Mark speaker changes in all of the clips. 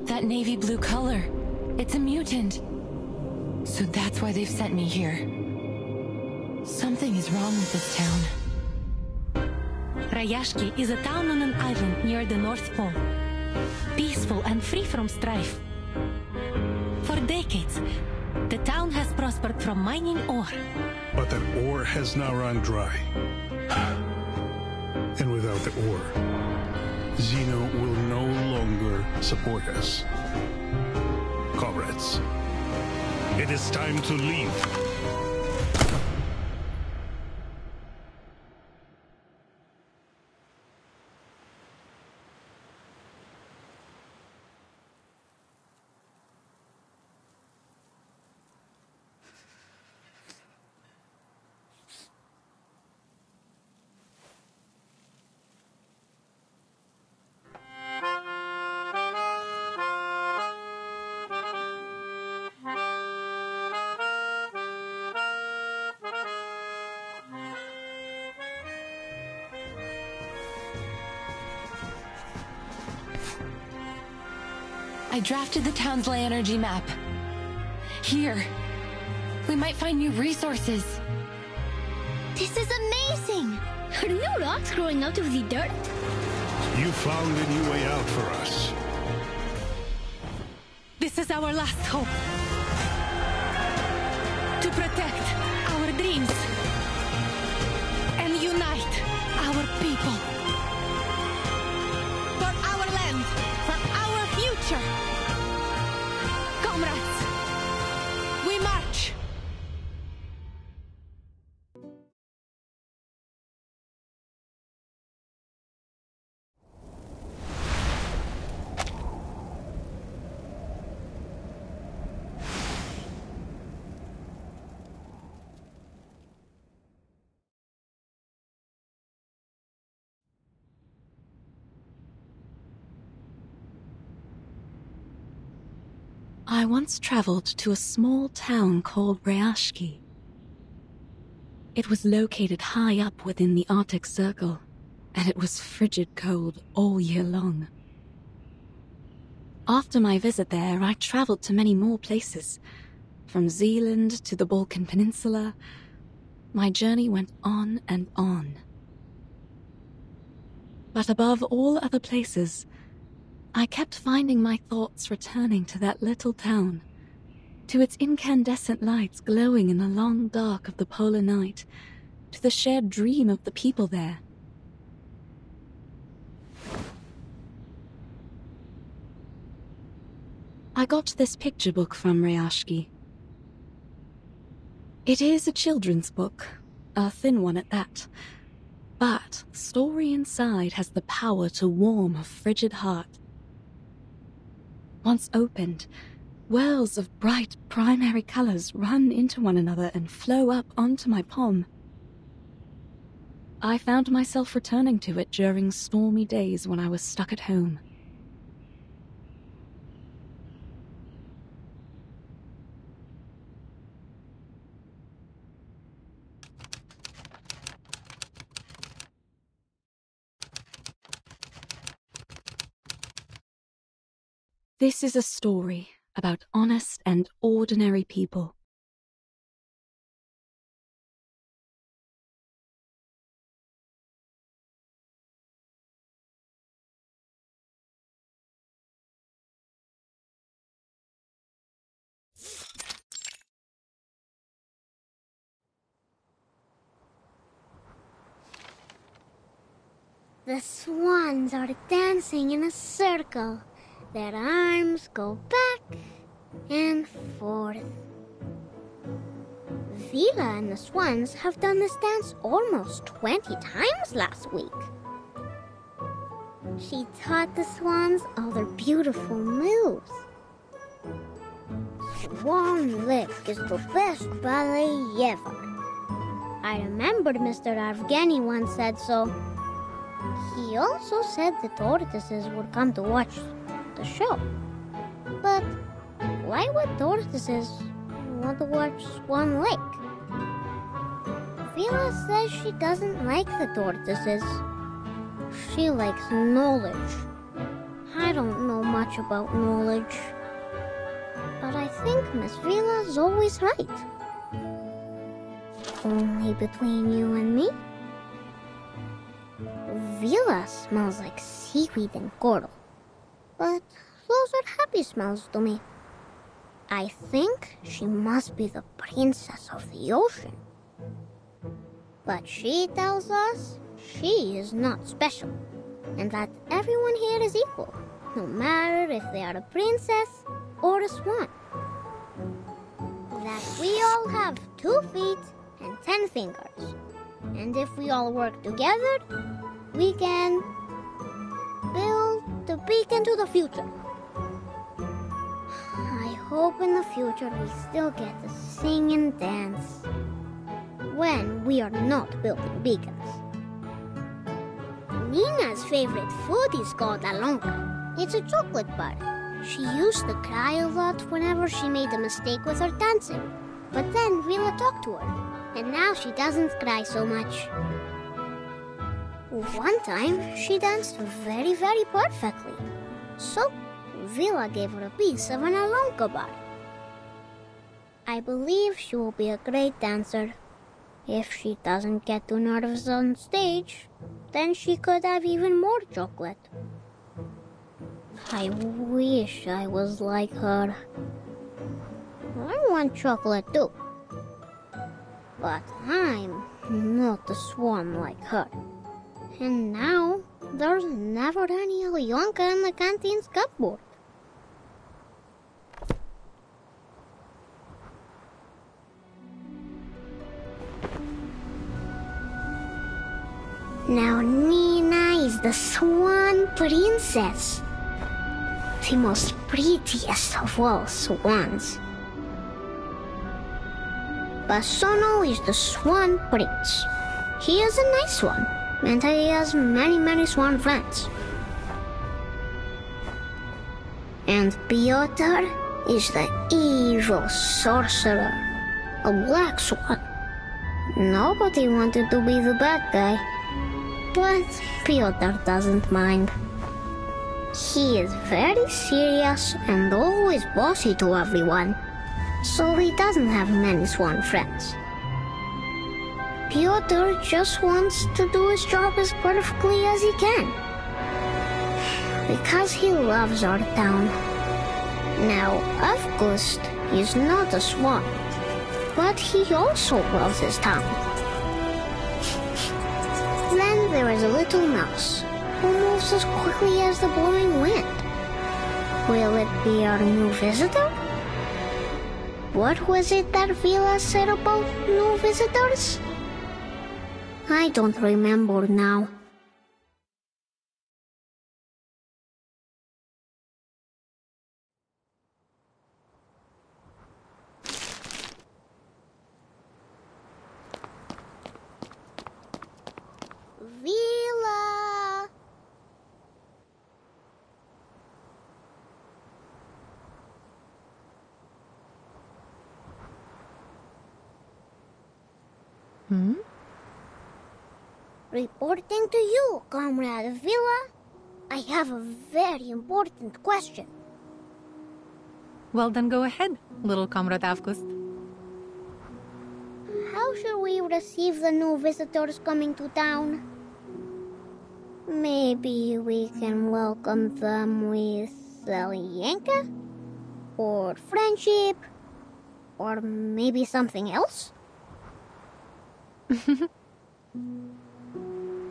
Speaker 1: That navy blue color. It's a mutant. So that's why they've sent me here. Something is wrong with this town.
Speaker 2: Rayashki is a town on an island near the North Pole. Peaceful and free from strife. For decades, the town has prospered from mining ore.
Speaker 3: But that ore has now run dry. And without the ore, Zeno will no longer support us. Comrades, it is time to leave.
Speaker 1: I drafted the town's ley energy map. Here. We might find new resources.
Speaker 4: This is amazing! Are new rocks growing out of the dirt?
Speaker 3: You found a new way out for us.
Speaker 2: This is our last hope. To protect our dreams and unite our people. For our land, for our future. Comrades, we march!
Speaker 5: I once traveled to a small town called Rayashki. It was located high up within the Arctic Circle, and it was frigid cold all year long. After my visit there, I traveled to many more places. From Zealand to the Balkan Peninsula, my journey went on and on. But above all other places, I kept finding my thoughts returning to that little town, to its incandescent lights glowing in the long dark of the polar night, to the shared dream of the people there. I got this picture book from Rayashki. It is a children's book, a thin one at that, but the story inside has the power to warm a frigid heart. Once opened, wells of bright primary colors run into one another and flow up onto my palm. I found myself returning to it during stormy days when I was stuck at home. This is a story about honest and ordinary people.
Speaker 4: The swans are dancing in a circle. Their arms go back and forth. Vila and the swans have done this dance almost 20 times last week. She taught the swans all their beautiful moves. Swan Lick is the best ballet ever. I remembered Mr. Evgeny once said so. He also said the tortoises would come to watch the show. But why would tortoises want to watch Swan Lake? Vila says she doesn't like the tortoises. She likes knowledge. I don't know much about knowledge. But I think Miss Vila's always right. Only between you and me, Vila smells like seaweed and coral. But those are happy smells to me. I think she must be the princess of the ocean. But she tells us she is not special, and that everyone here is equal, no matter if they are a princess or a swan. That we all have 2 feet and 10 fingers, and if we all work together, we can build the beacon to the future. I hope in the future we still get to sing and dance when we are not building beacons. Nina's favorite food is called alonga. It's a chocolate bar. She used to cry a lot whenever she made a mistake with her dancing. But then Vila talked to her, and now she doesn't cry so much. One time, she danced very, very perfectly. So, Vila gave her a piece of an alonga bar. I believe she will be a great dancer. If she doesn't get too nervous on stage, then she could have even more chocolate. I wish I was like her. I want chocolate too. But I'm not a swan like her. And now, there's never any Alyonka in the canteen's cupboard. Now Nina is the swan princess. The most prettiest of all swans. Basono is the swan prince. He is a nice one, and he has many, many swan friends. And Piotr is the evil sorcerer, a black swan. Nobody wanted to be the bad guy, but Piotr doesn't mind. He is very serious and always bossy to everyone, so he doesn't have many swan friends. Piotr just wants to do his job as perfectly as he can, because he loves our town. Now, Avgust is not a swan, but he also loves his town. Then there is a little mouse who moves as quickly as the blowing wind. Will it be our new visitor? What was it that Vila said about new visitors? I don't remember now. Vila! Reporting to you, Comrade Vila. I have a very important question.
Speaker 2: Well, then go ahead, little Comrade Avgust.
Speaker 4: How should we receive the new visitors coming to town? Maybe we can welcome them with Alienka? Or friendship? Or maybe something else?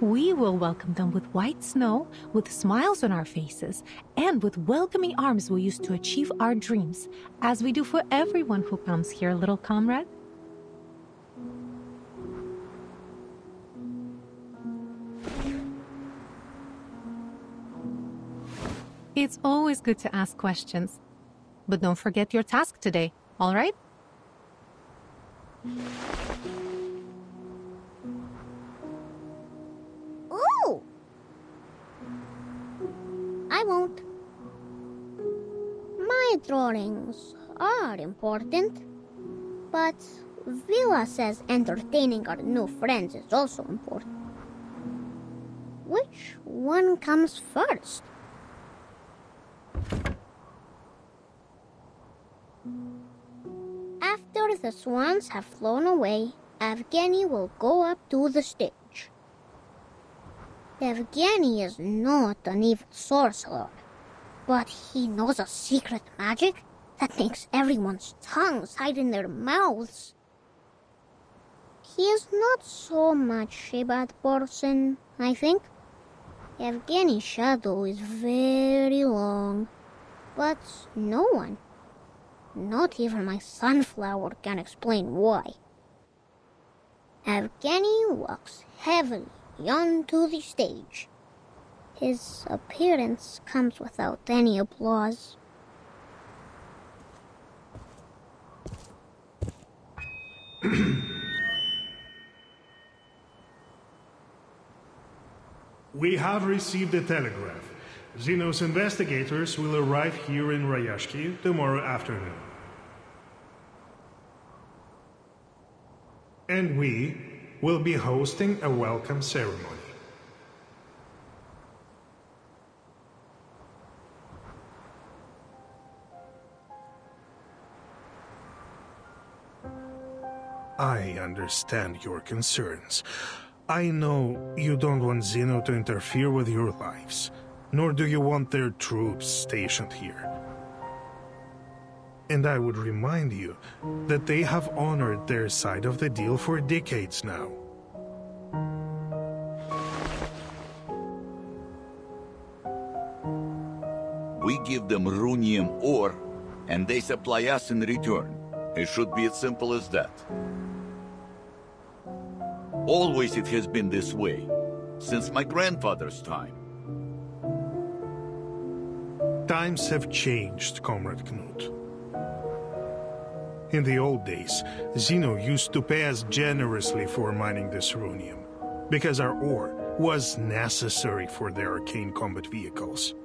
Speaker 2: We will welcome them with white snow, with smiles on our faces, and with welcoming arms we use to achieve our dreams, as we do for everyone who comes here, little comrade. It's always good to ask questions. But don't forget your task today, all right?
Speaker 4: Oh! I won't. My drawings are important, but Villa says entertaining our new friends is also important. Which one comes first? After the swans have flown away, Evgeny will go up to the stage. Evgeny is not an evil sorcerer, but he knows a secret magic that makes everyone's tongues hide in their mouths. He is not so much a bad person, I think. Evgeny's shadow is very long, but no one, not even my sunflower, can explain why. Evgeny walks heavily onto the stage. His appearance comes without any applause.
Speaker 3: We have received a telegraph. Zeno's investigators will arrive here in Rayashki tomorrow afternoon. And we will be hosting a welcome ceremony. I understand your concerns. I know you don't want Zeno to interfere with your lives, nor do you want their troops stationed here. And I would remind you that they have honored their side of the deal for decades now.
Speaker 6: We give them runium ore, and they supply us in return. It should be as simple as that. Always it has been this way, since my grandfather's time.
Speaker 3: Times have changed, Comrade Knut. In the old days, Zeno used to pay us generously for mining this runium, because our ore was necessary for their arcane combat vehicles.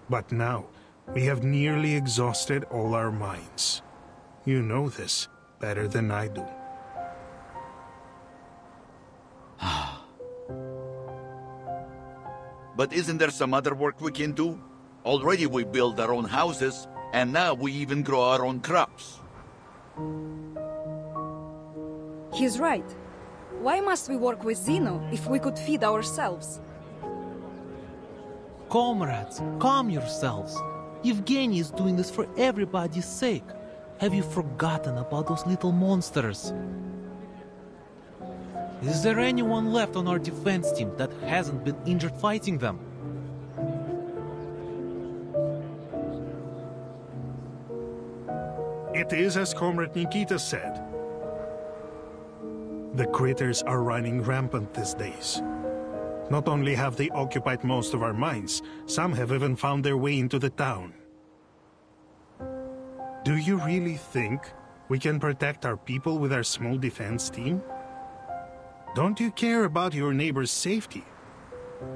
Speaker 3: But now, we have nearly exhausted all our mines. You know this better than I do.
Speaker 6: But isn't there some other work we can do? Already we build our own houses, and now we even grow our own crops.
Speaker 7: He's right. Why must we work with Zeno if we could feed ourselves?
Speaker 8: Comrades, calm yourselves. Evgeny is doing this for everybody's sake. Have you forgotten about those little monsters? Is there anyone left on our defense team that hasn't been injured fighting them?
Speaker 3: It is as Comrade Nikita said. The critters are running rampant these days. Not only have they occupied most of our mines, some have even found their way into the town. Do you really think we can protect our people with our small defense team? Don't you care about your neighbor's safety?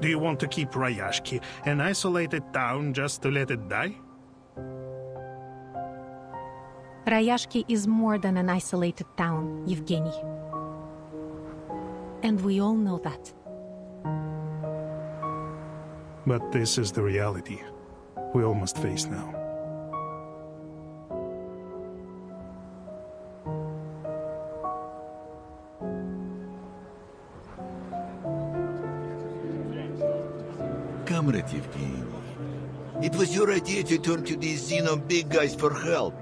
Speaker 3: Do you want to keep Rayashki an isolated town just to let it die?
Speaker 2: Rayashki is more than an isolated town, Evgeny. And we all know that.
Speaker 3: But this is the reality we all must face now.
Speaker 6: Comrade Evgeny, it was your idea to turn to these Zeno big guys for help,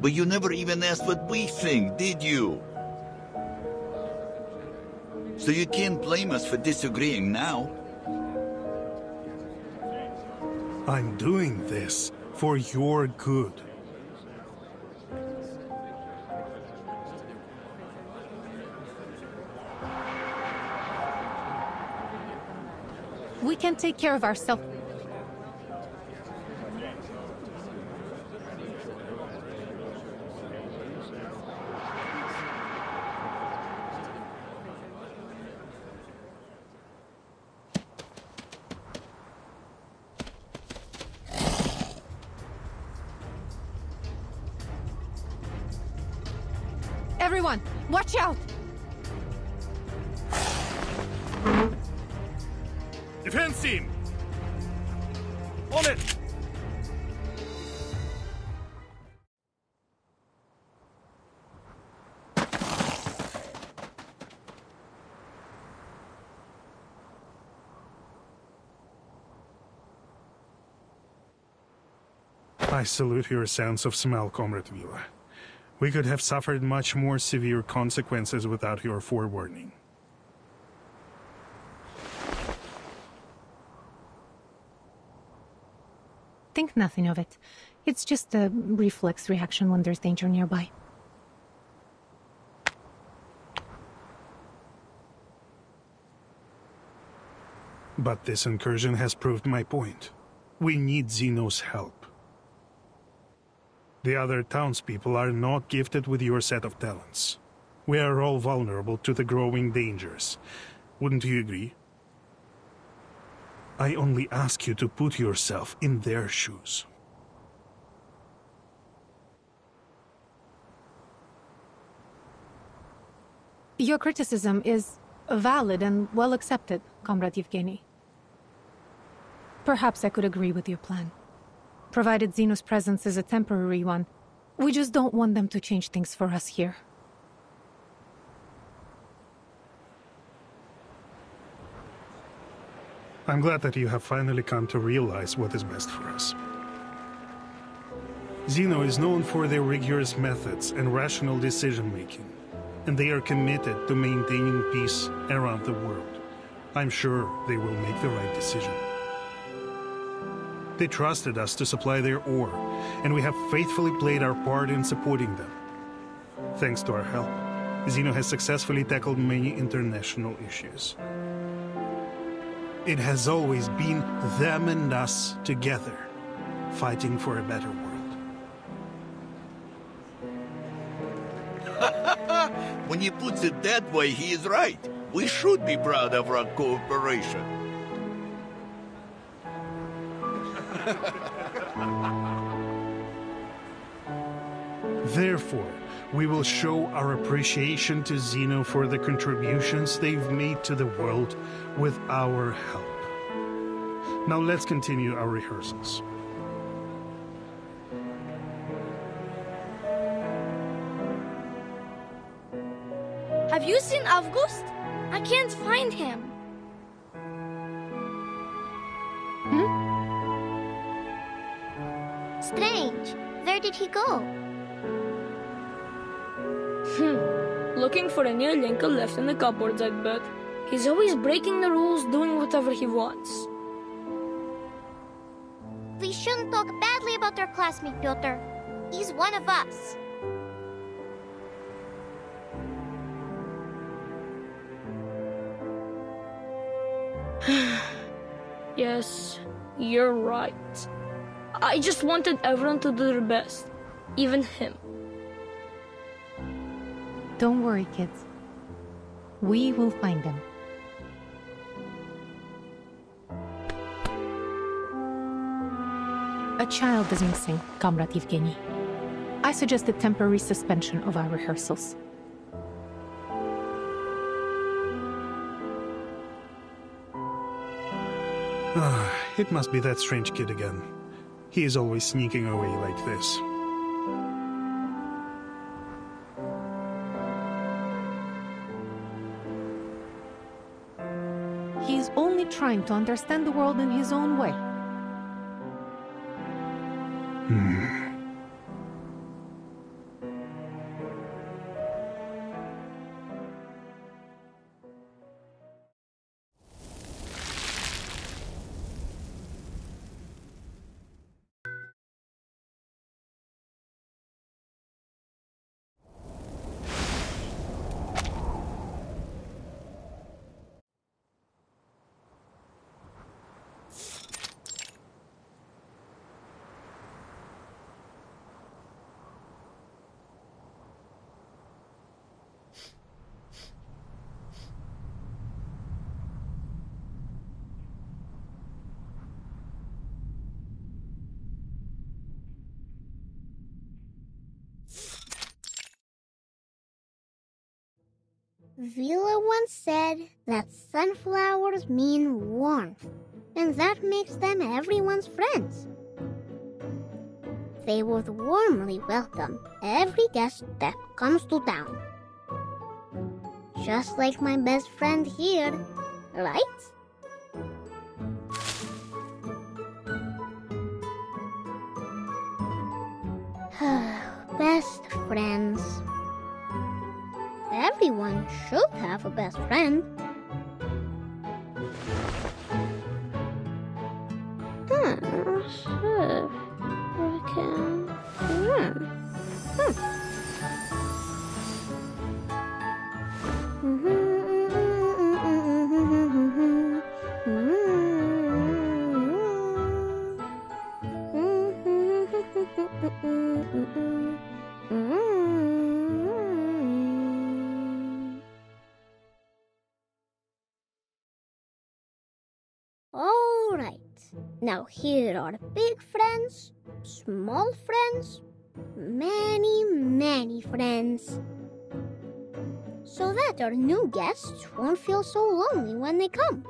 Speaker 6: but you never even asked what we think, did you? So you can't blame us for disagreeing now.
Speaker 3: I'm doing this for your good.
Speaker 2: We can take care of ourselves. Everyone, watch out!
Speaker 3: Defense team! On it! I salute your sense of smell, Comrade Vila. We could have suffered much more severe consequences without your forewarning.
Speaker 2: Think nothing of it. It's just a reflex reaction when there's danger nearby.
Speaker 3: But this incursion has proved my point. We need Zeno's help. The other townspeople are not gifted with your set of talents. We are all vulnerable to the growing dangers. Wouldn't you agree? I only ask you to put yourself in their shoes.
Speaker 2: Your criticism is valid and well accepted, Comrade Yevgeny. Perhaps I could agree with your plan. Provided Zeno's presence is a temporary one, we just don't want them to change things for us here.
Speaker 3: I'm glad that you have finally come to realize what is best for us. Zeno is known for their rigorous methods and rational decision-making, and they are committed to maintaining peace around the world. I'm sure they will make the right decision. They trusted us to supply their ore, and we have faithfully played our part in supporting them. Thanks to our help, Zeno has successfully tackled many international issues. It has always been them and us together, fighting for a better world.
Speaker 6: When he puts it that way, he is right. We should be proud of our cooperation.
Speaker 3: Therefore, we will show our appreciation to Zeno for the contributions they've made to the world with our help. Now let's continue our rehearsals.
Speaker 9: Have you seen August? I can't find him.
Speaker 4: Strange. Where did he go?
Speaker 9: Looking for a new Lincoln left in the cupboards, I'd bet. He's always breaking the rules, doing whatever he wants.
Speaker 4: We shouldn't talk badly about our classmate, Piotr. He's one of us.
Speaker 9: Yes, you're right. I just wanted everyone to do their best. Even him.
Speaker 2: Don't worry, kids. We will find them. A child is missing, Comrade Yevgeny. I suggest a temporary suspension of our rehearsals.
Speaker 3: It must be that strange kid again. He is always sneaking away like this.
Speaker 2: He's only trying to understand the world in his own way.
Speaker 4: Vila once said that sunflowers mean warmth, and that makes them everyone's friends. They would warmly welcome every guest that comes to town. Just like my best friend here, right? Best friends. Everyone should have a best friend. Alright, now here are big friends, small friends, many friends. So that our new guests won't feel so lonely when they come.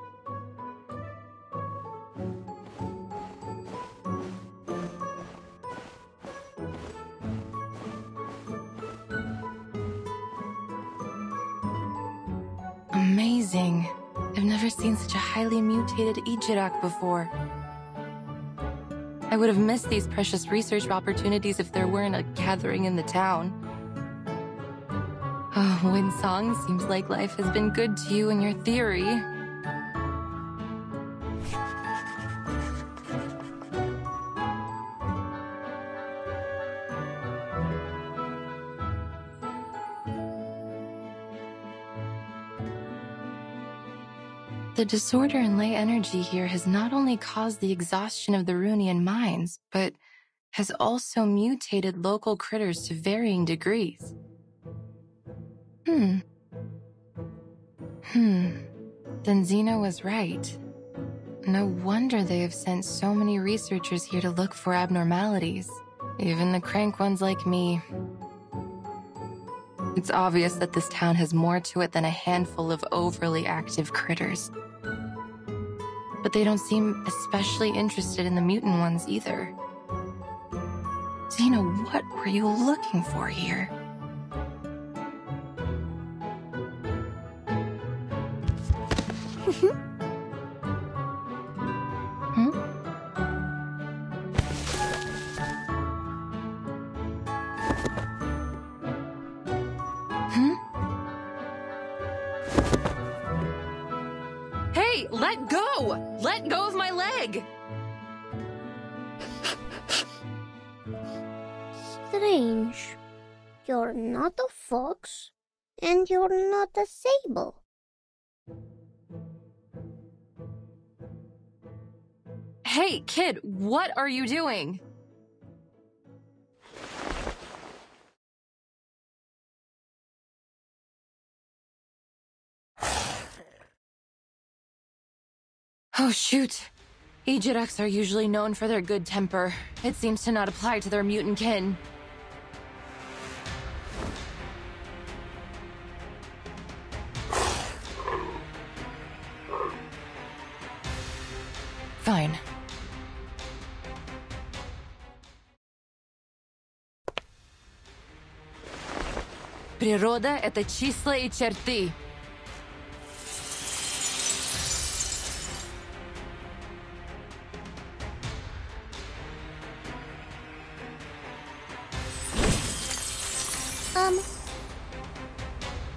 Speaker 1: Amazing. I've never seen such a highly mutated Ijirak before. I would have missed these precious research opportunities if there weren't a gathering in the town. Oh, Winsong, seems like life has been good to you and your theory. The disorder in ley energy here has not only caused the exhaustion of the Runian mines, but has also mutated local critters to varying degrees. Then Zeno was right. No wonder they have sent so many researchers here to look for abnormalities. Even the crank ones like me. It's obvious that this town has more to it than a handful of overly active critters. But they don't seem especially interested in the mutant ones either. Zeno, what were you looking for here? Hey, let go! Let go of my leg!
Speaker 4: Strange. You're not a fox, and you're not a sable.
Speaker 1: Hey, kid, what are you doing? Oh, shoot. Ejiraks are usually known for their good temper. It seems to not apply to their mutant kin. Fine. Природа — это числа и черты.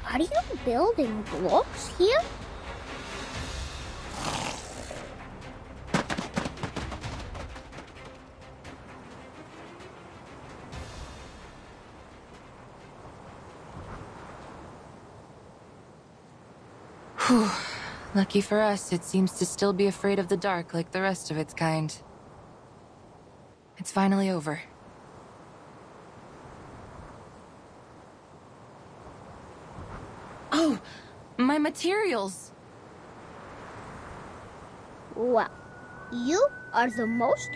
Speaker 4: Are you building blocks here?
Speaker 1: Whew. Lucky for us, it seems to still be afraid of the dark like the rest of its kind. It's finally over. Oh, my materials!
Speaker 4: Well, you are the most.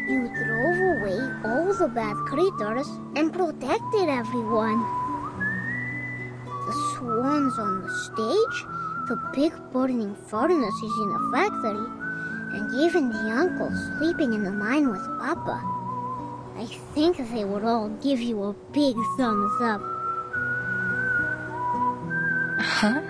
Speaker 4: You drove away all the bad creatures and protected everyone. The swans on the stage, the big burning furnaces in the factory, and even the uncle sleeping in the mine with Papa. I think they would all give you a big thumbs up.
Speaker 1: Huh?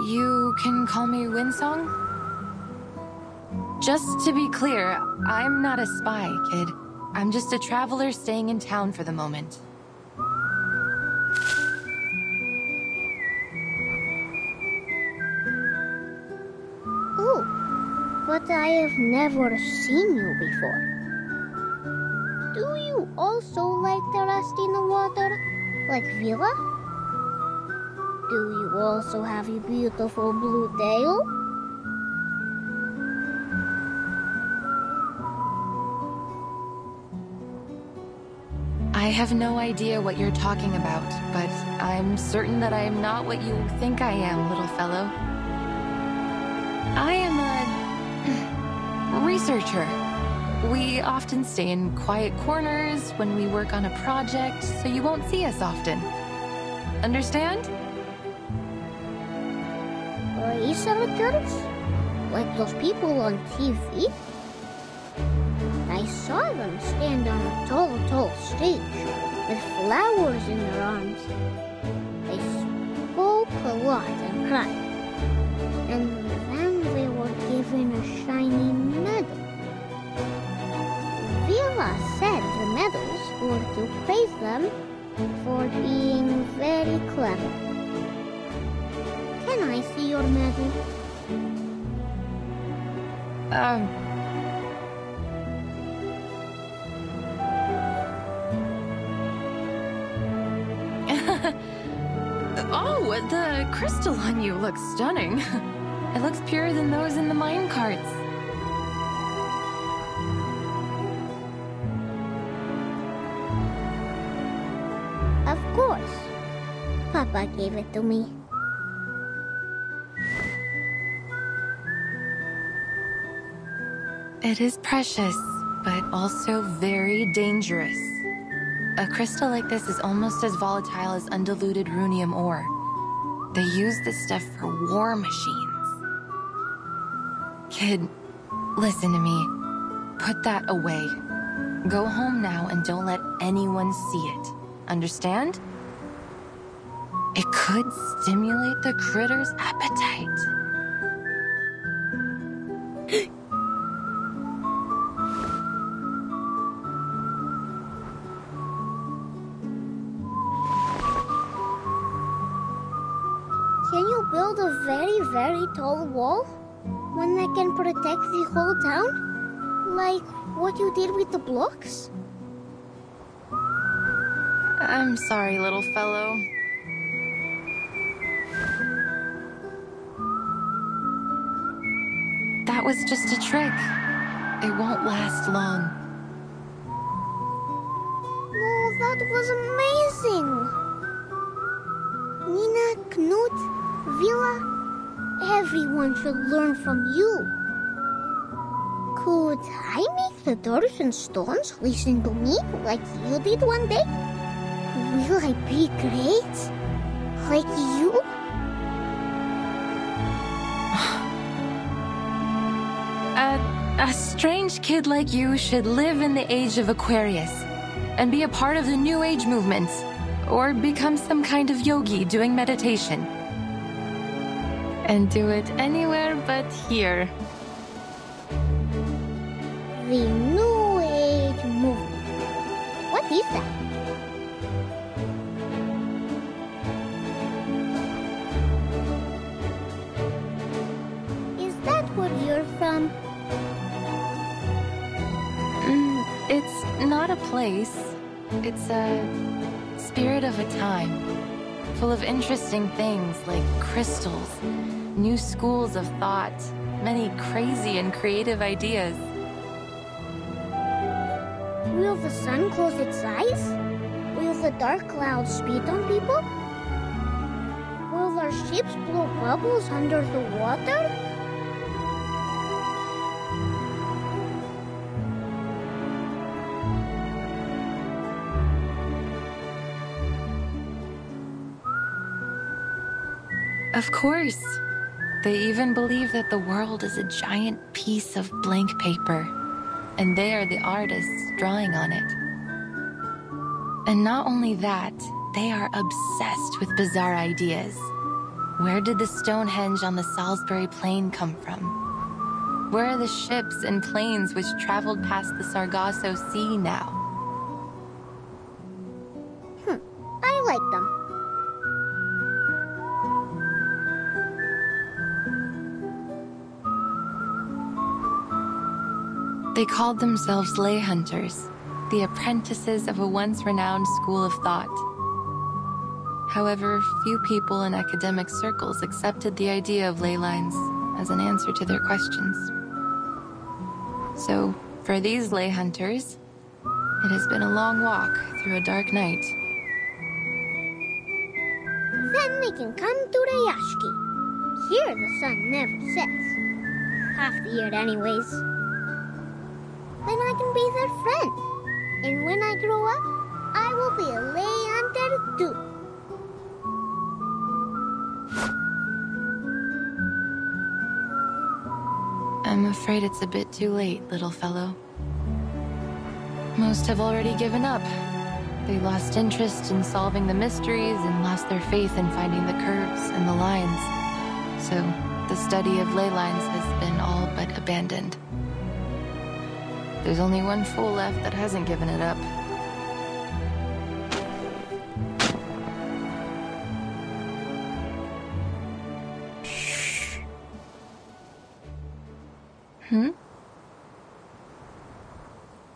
Speaker 1: You can call me Windsong? Just to be clear, I'm not a spy, kid. I'm just a traveler staying in town for the moment.
Speaker 4: Oh, but I have never seen you before. Do you also like to rest in the water, like Vila? Do you also have a beautiful blue tail?
Speaker 1: I have no idea what you're talking about, but I'm certain that I am not what you think I am, little fellow. I am a researcher. We often stay in quiet corners when we work on a project, so you won't see us often. Understand?
Speaker 4: Researchers? Like those people on TV? I saw them stand on a tall stage with flowers in their arms. They spoke a lot and cried. And then they were given a shiny medal. Vila said the medals were to praise them for being very clever. Can I see your medal?
Speaker 1: Oh, the crystal on you looks stunning. It looks purer than those in the mine carts.
Speaker 4: Of course. Papa gave it to me.
Speaker 1: It is precious, but also very dangerous. A crystal like this is almost as volatile as undiluted runium ore. They use this stuff for war machines. Kid, listen to me. Put that away. Go home now and don't let anyone see it. Understand? It could stimulate the critter's appetite.
Speaker 4: Can you build a very, very tall wall? One that can protect the whole town? Like what you did with the blocks?
Speaker 1: I'm sorry, little fellow. That was just a trick. It won't last long.
Speaker 4: Oh, that was amazing! Nina, Knut, Vila, everyone should learn from you. Could I make the doors and stones listen to me like you did one day? Will I be great? Like you?
Speaker 1: A strange kid like you should live in the age of Aquarius and be a part of the New Age movement, or become some kind of yogi doing meditation. And do it anywhere but here.
Speaker 4: The New Age movement. What is that? Is that where you're from?
Speaker 1: It's not a place. It's a spirit of a time, full of interesting things like crystals, new schools of thought, many crazy and creative ideas.
Speaker 4: Will the sun close its eyes? Will Will the dark clouds spit on people? Will our ships blow bubbles under the water?
Speaker 1: Of course. They even believe that the world is a giant piece of blank paper, and they are the artists drawing on it. And not only that, they are obsessed with bizarre ideas. Where did the Stonehenge on the Salisbury Plain come from? Where are the ships and planes which traveled past the Sargasso Sea now?
Speaker 4: I like them.
Speaker 1: They called themselves lay hunters, the apprentices of a once renowned school of thought. However, few people in academic circles accepted the idea of ley lines as an answer to their questions. So, for these lay hunters, it has been a long walk through a dark night.
Speaker 4: Then they can come to Rayashki. Here the sun never sets. Half the year anyways. Then I can be their friend. And when I grow up, I will be a lay hunter too.
Speaker 1: I'm afraid it's a bit too late, little fellow. Most have already given up. They lost interest in solving the mysteries and lost their faith in finding the curves and the lines. So, the study of ley lines has been all but abandoned. There's only one fool left that hasn't given it up. Shh.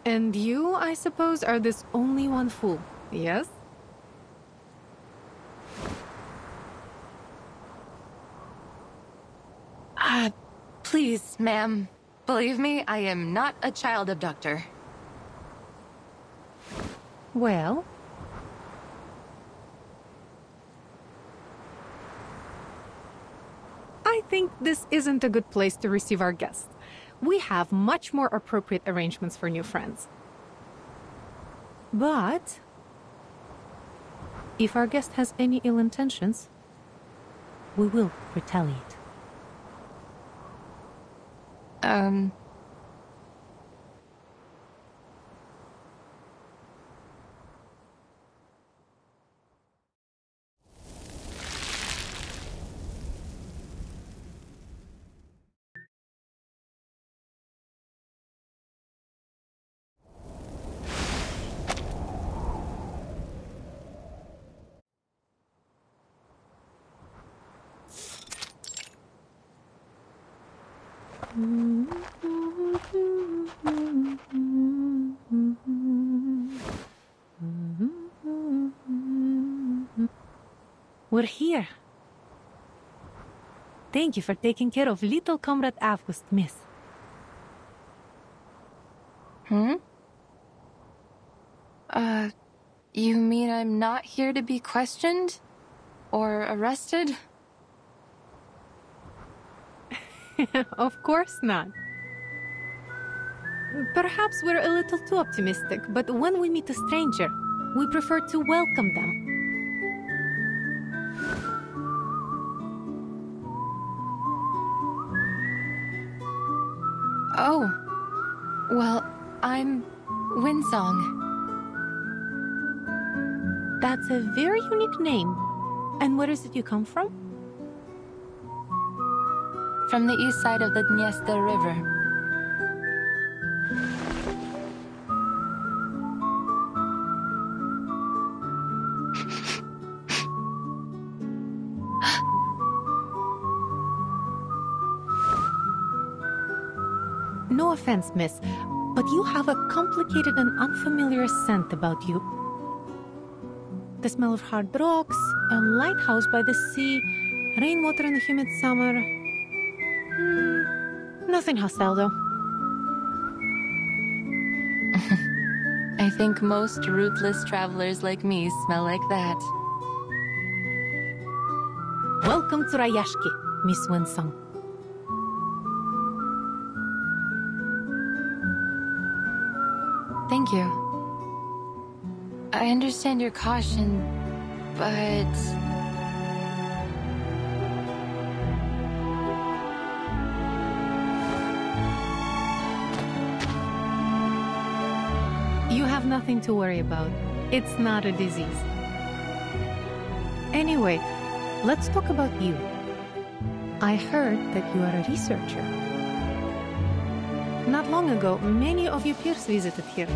Speaker 10: And you, I suppose, are this only one fool, yes?
Speaker 1: Please, ma'am. Believe me, I am not a child abductor.
Speaker 10: Well... I think this isn't a good place to receive our guests. We have much more appropriate arrangements for new friends. But... if our guest has any ill intentions, we will retaliate. We're here. Thank you for taking care of little Comrade August, miss.
Speaker 1: You mean I'm not here to be questioned? Or arrested?
Speaker 10: Of course not. Perhaps we're a little too optimistic, but when we meet a stranger, we prefer to welcome them.
Speaker 1: Oh. Well, I'm Winsong.
Speaker 10: That's a very unique name. And where is it you come from?
Speaker 1: From the east side of the Dniester River.
Speaker 10: No offense, miss, but you have a complicated and unfamiliar scent about you. The smell of hard rocks, a lighthouse by the sea, rainwater in the humid summer. Nothing hostile, though.
Speaker 1: I think most rootless travelers like me smell like that.
Speaker 10: Welcome to Rayashki, Miss Winsong.
Speaker 1: Thank you. I understand your caution, but...
Speaker 10: You have nothing to worry about. It's not a disease. Anyway, let's talk about you. I heard that you are a researcher. Not long ago, many of your peers visited here.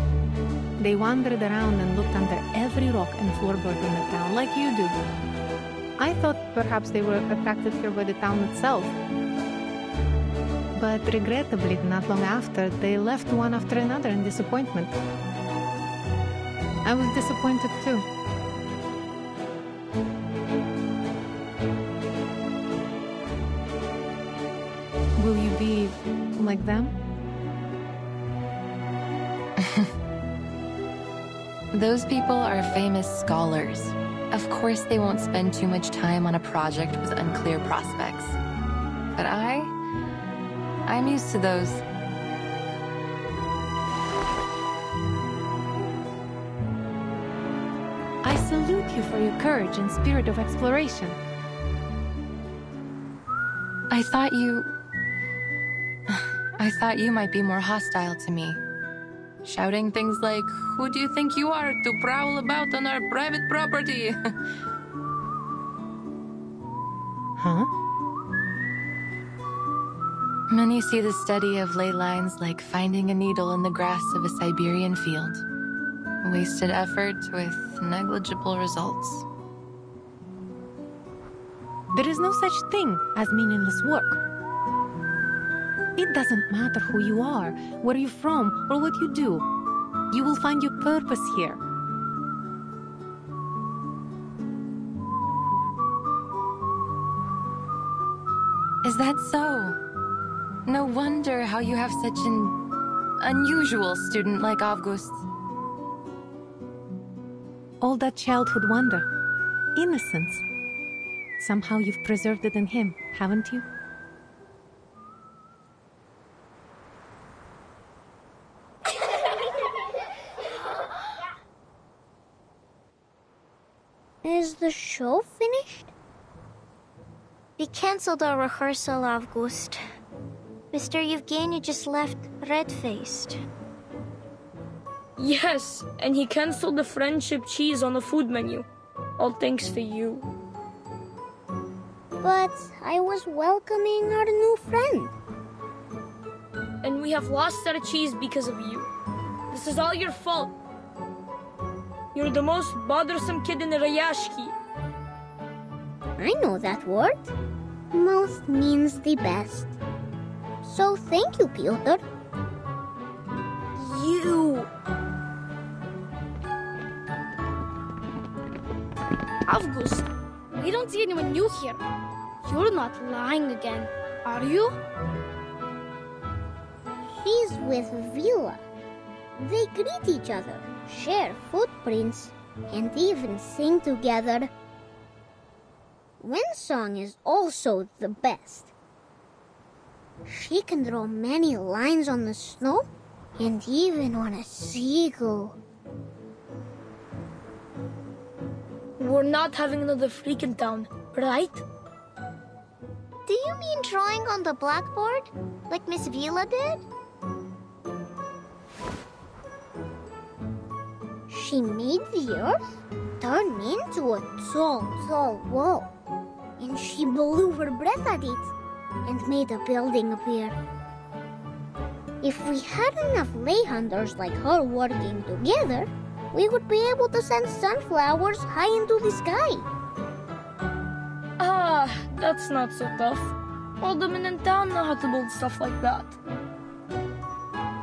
Speaker 10: They wandered around and looked under every rock and floorboard in the town, like you do. I thought perhaps they were attracted here by the town itself. But regrettably, not long after, they left one after another in disappointment. I was disappointed too. Will you be like them?
Speaker 1: Those people are famous scholars. Of course they won't spend too much time on a project with unclear prospects. But I'm used to those.
Speaker 10: I salute you for your courage and spirit of exploration.
Speaker 1: I thought you might be more hostile to me. Shouting things like, "Who do you think you are to prowl about on our private property?"
Speaker 10: Huh?
Speaker 1: Many see the study of ley lines like finding a needle in the grass of a Siberian field. Wasted effort with negligible results.
Speaker 10: There is no such thing as meaningless work. It doesn't matter who you are, where you're from, or what you do. You will find your purpose here.
Speaker 1: Is that so? No wonder how you have such an unusual student like August.
Speaker 10: All that childhood wonder, innocence. Somehow you've preserved it in him, haven't you?
Speaker 4: Is the show finished?
Speaker 11: We cancelled our rehearsal, August. Mr. Yevgeny just left red-faced.
Speaker 9: Yes, and he cancelled the friendship cheese on the food menu. All thanks to you.
Speaker 4: But I was welcoming our new friend.
Speaker 9: And we have lost our cheese because of you. This is all your fault. You're the most bothersome kid in the Rayashki.
Speaker 4: I know that word. Most means the best. So thank you, Pyotr.
Speaker 9: You!
Speaker 12: August, we don't see anyone new here. You're not lying again, are you?
Speaker 4: She's with Vila. They greet each other, share footprints, and even sing together. Winsong is also the best. She can draw many lines on the snow and even on a seagull.
Speaker 9: We're not having another freak in town, right?
Speaker 11: Do you mean drawing on the blackboard, like Miss Vila did?
Speaker 4: She made the earth turn into a tall, tall wall. And she blew her breath at it and made a building appear. If we had enough lay hunters like her working together, we would be able to send sunflowers high into the sky.
Speaker 9: That's not so tough. All the men in town know how to build stuff like that.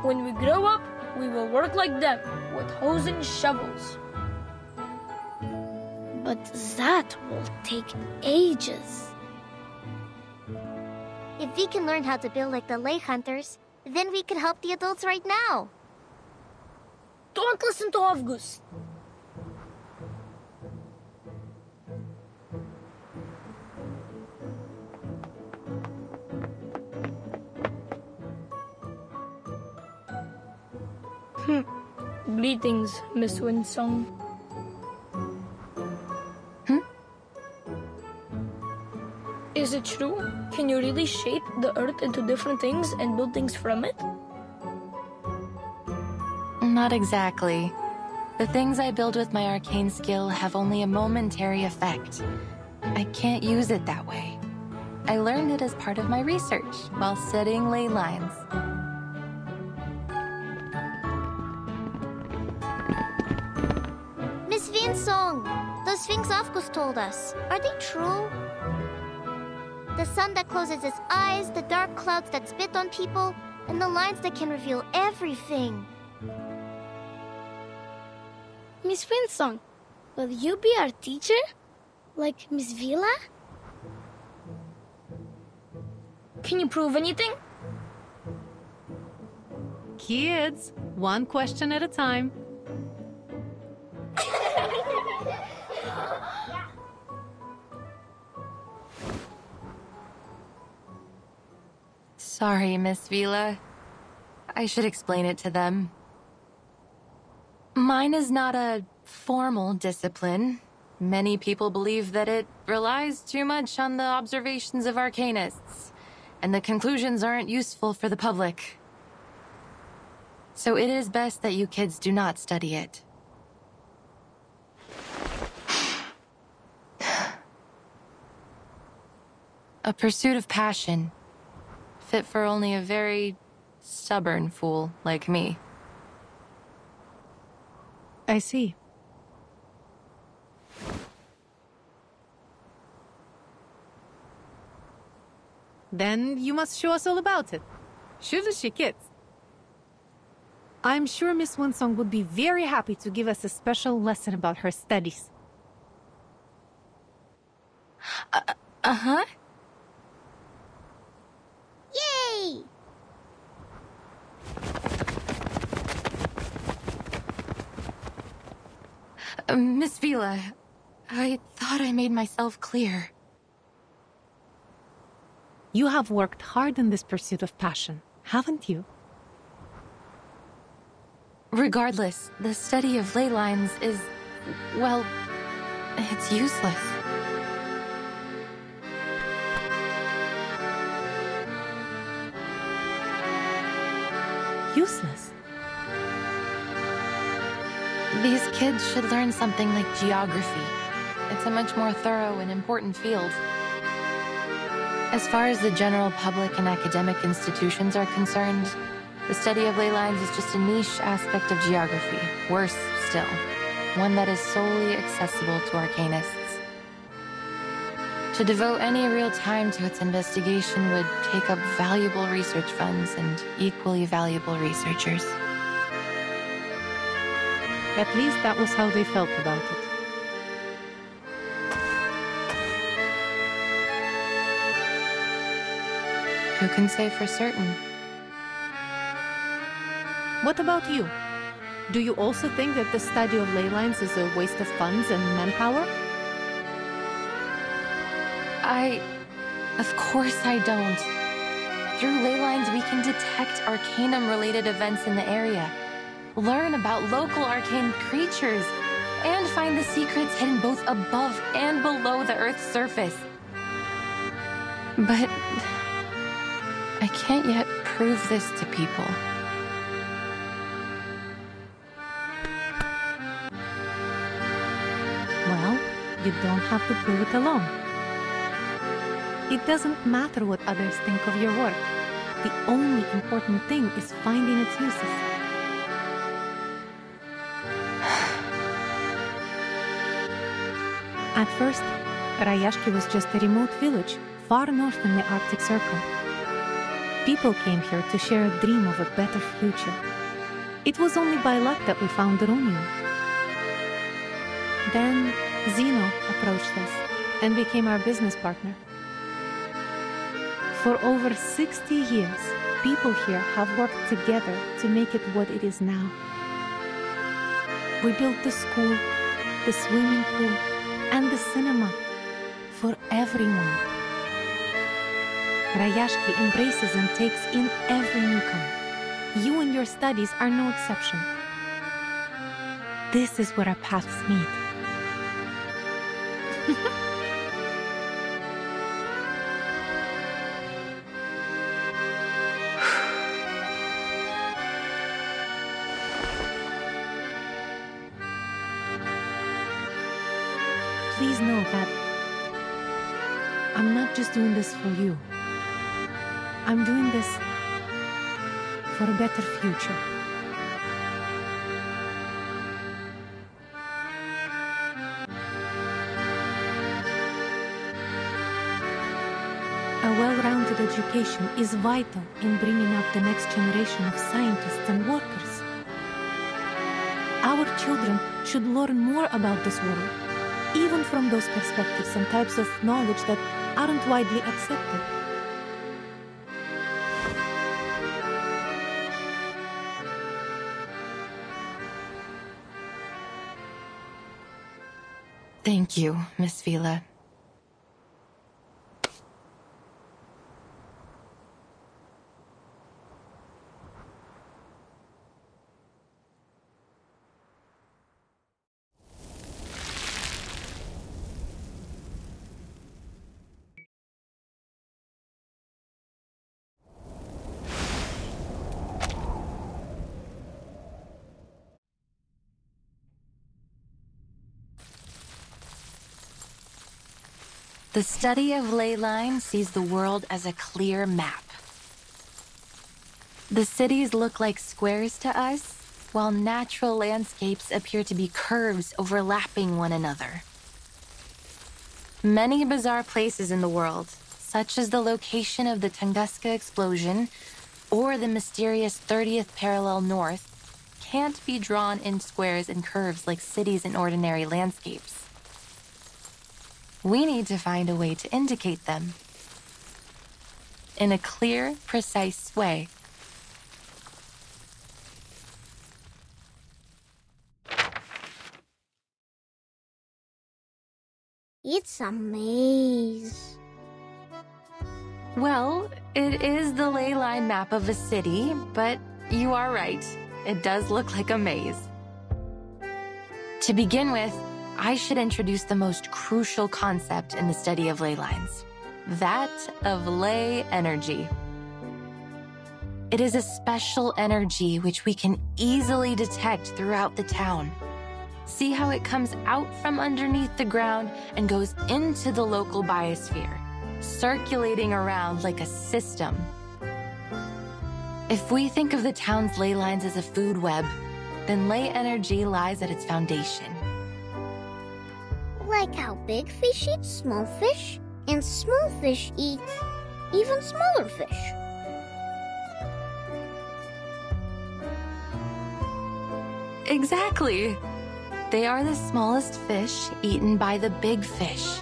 Speaker 9: When we grow up, we will work like them, with hoes and shovels.
Speaker 12: But that will take ages.
Speaker 11: If we can learn how to build like the lay hunters, then we can help the adults right now.
Speaker 9: Don't listen to August. Greetings, Miss Winsong. Is it true? Can you really shape the earth into different things and build things from it?
Speaker 1: Not exactly. The things I build with my arcane skill have only a momentary effect. I can't use it that way. I learned it as part of my research while studying ley lines.
Speaker 11: Miss Winsong, those things Avgus told us, are they true? The sun that closes its eyes, the dark clouds that spit on people, and the lines that can reveal everything.
Speaker 12: Miss Winsong, will you be our teacher? Like Miss Vila?
Speaker 9: Can you prove anything?
Speaker 10: Kids, one question at a time.
Speaker 1: Sorry, Miss Vila. I should explain it to them. Mine is not a formal discipline. Many people believe that it relies too much on the observations of arcanists, and the conclusions aren't useful for the public. So it is best that you kids do not study it. A pursuit of passion, fit for only a very stubborn fool like me.
Speaker 10: I see. Then you must show us all about it. Shouldn't she, kids? I'm sure Miss Winsong would be very happy to give us a special lesson about her studies.
Speaker 1: Uh-huh.
Speaker 11: Yay!
Speaker 1: Miss Vila, I thought I made myself clear.
Speaker 10: You have worked hard in this pursuit of passion, haven't you?
Speaker 1: Regardless, the study of ley lines is, well, it's useless.
Speaker 10: Useless?
Speaker 1: These kids should learn something like geography. It's a much more thorough and important field. As far as the general public and academic institutions are concerned, the study of ley lines is just a niche aspect of geography. Worse still, one that is solely accessible to arcanists. To devote any real time to its investigation would take up valuable research funds and equally valuable researchers.
Speaker 10: At least that was how they felt about it.
Speaker 1: Who can say for certain?
Speaker 10: What about you? Do you also think that the study of ley lines is a waste of funds and manpower?
Speaker 1: Of course I don't. Through ley lines, we can detect Arcanum-related events in the area, learn about local arcane creatures, and find the secrets hidden both above and below the Earth's surface. But I can't yet prove this to people.
Speaker 10: Well, you don't have to prove it alone. It doesn't matter what others think of your work. The only important thing is finding its uses. At first, Rayashki was just a remote village, far north in the Arctic Circle. People came here to share a dream of a better future. It was only by luck that we found Runion. Then Zeno approached us and became our business partner. For over 60 years, people here have worked together to make it what it is now. We built the school, the swimming pool, and the cinema for everyone. Rayashki embraces and takes in every newcomer. You and your studies are no exception. This is where our paths meet. Please know that I'm not just doing this for you. I'm doing this for a better future. A well-rounded education is vital in bringing up the next generation of scientists and workers. Our children should learn more about this world, even from those perspectives and types of knowledge that aren't widely accepted.
Speaker 1: Thank you, Miss Vila. The study of ley lines sees the world as a clear map. The cities look like squares to us, while natural landscapes appear to be curves overlapping one another. Many bizarre places in the world, such as the location of the Tunguska explosion or the mysterious 30th parallel north, can't be drawn in squares and curves like cities in ordinary landscapes. We need to find a way to indicate them in a clear, precise way.
Speaker 4: It's a maze.
Speaker 1: Well, it is the ley line map of a city, but you are right. It does look like a maze. To begin with, I should introduce the most crucial concept in the study of ley lines, that of ley energy. It is a special energy which we can easily detect throughout the town. See how it comes out from underneath the ground and goes into the local biosphere, circulating around like a system. If we think of the town's ley lines as a food web, then ley energy lies at its foundation.
Speaker 4: Like how big fish eat small fish, and small fish eat even smaller fish.
Speaker 1: Exactly. They are the smallest fish eaten by the big fish.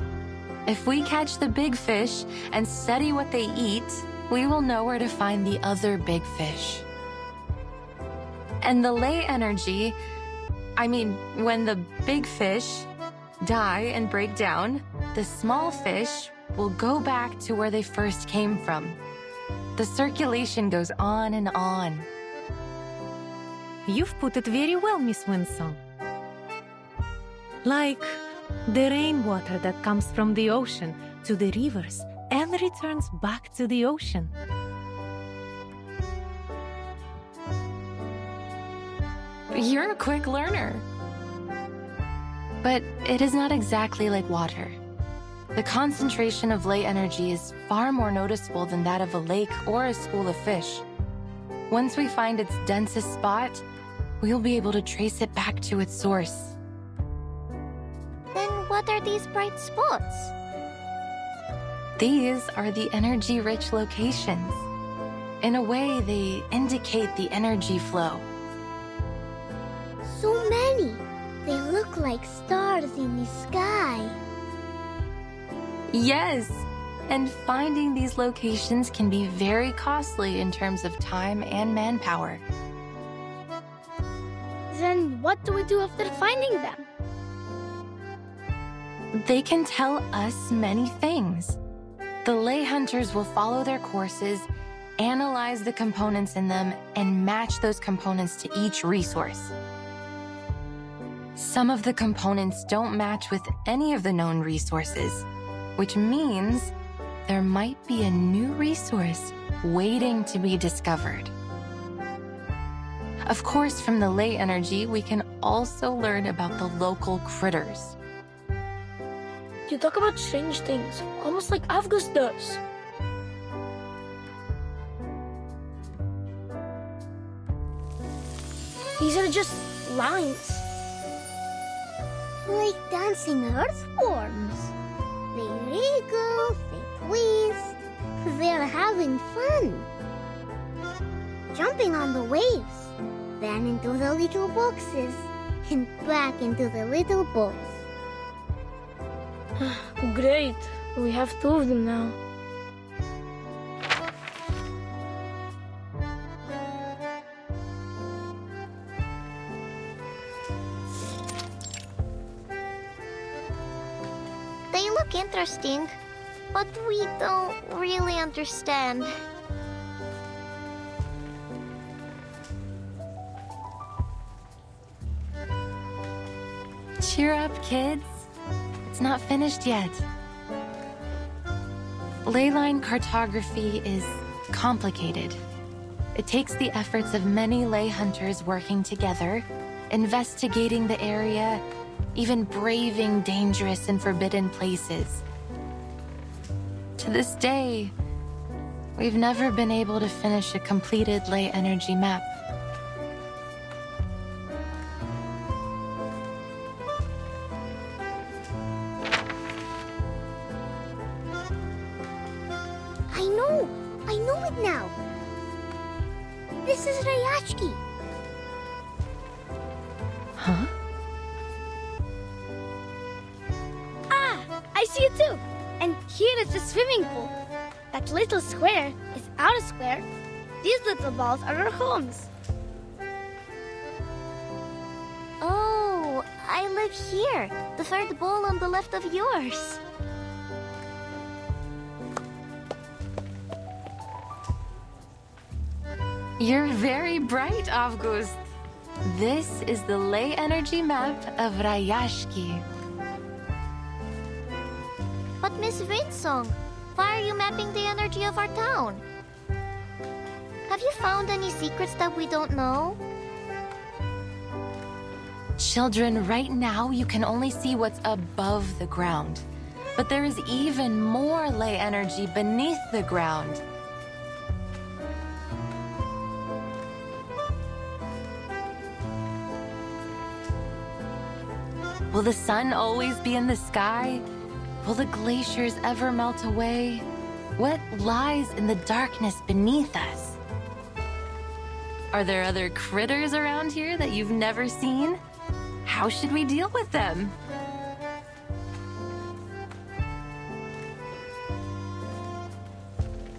Speaker 1: If we catch the big fish and study what they eat, we will know where to find the other big fish. And the ley energy, when the big fish die and break down, the small fish will go back to where they first came from. The circulation goes on and on.
Speaker 10: You've put it very well, Miss Winsong. Like the rainwater that comes from the ocean to the rivers and returns back to the ocean.
Speaker 1: You're a quick learner. But it is not exactly like water. The concentration of ley energy is far more noticeable than that of a lake or a school of fish. Once we find its densest spot, we'll be able to trace it back to its source.
Speaker 11: Then what are these bright spots?
Speaker 1: These are the energy-rich locations. In a way, they indicate the energy flow.
Speaker 4: So many. They look like stars in the sky.
Speaker 1: Yes, and finding these locations can be very costly in terms of time and manpower.
Speaker 12: Then what do we do after finding them?
Speaker 1: They can tell us many things. The lay hunters will follow their courses, analyze the components in them, and match those components to each resource. Some of the components don't match with any of the known resources, which means there might be a new resource waiting to be discovered. Of course, from the lay energy, we can also learn about the local critters.
Speaker 9: You talk about strange things, almost like Avgus does. These are just lines.
Speaker 4: Like dancing earthworms. They wriggle, they twist. They're having fun. Jumping on the waves. Then into the little boxes. And back into the little balls.
Speaker 9: Great. We have 2 of them now.
Speaker 11: They look interesting, but we don't really understand.
Speaker 1: Cheer up, kids. It's not finished yet. Leyline cartography is complicated. It takes the efforts of many lay hunters working together, investigating the area, even braving dangerous and forbidden places. To this day, we've never been able to finish a completed lay energy map.
Speaker 4: I know it now. This is Rayashki.
Speaker 1: Huh?
Speaker 12: I see it too. And here is the swimming pool. That little square is our square. These little balls are our homes.
Speaker 11: Oh, I live here. The 3rd bowl on the left of yours.
Speaker 1: You're very bright, Avgust. This is the lay energy map of Rayashki.
Speaker 11: But Miss Vinsong, why are you mapping the energy of our town? Have you found any secrets that we don't know?
Speaker 1: Children, right now you can only see what's above the ground. But there is even more lay energy beneath the ground. Will the sun always be in the sky? Will the glaciers ever melt away? What lies in the darkness beneath us? Are there other critters around here that you've never seen? How should we deal with them?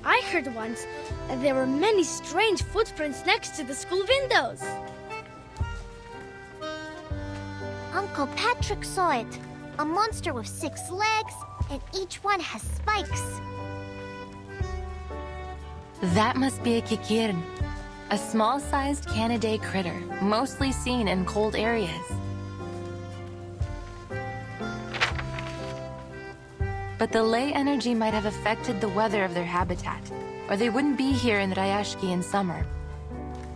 Speaker 12: I heard once that there were many strange footprints next to the school windows.
Speaker 11: Uncle Patrick saw it. A monster with 6 legs, and each one has spikes.
Speaker 1: That must be a kikirn, a small-sized Canidae critter, mostly seen in cold areas. But the lay energy might have affected the weather of their habitat, or they wouldn't be here in Rayashki in summer.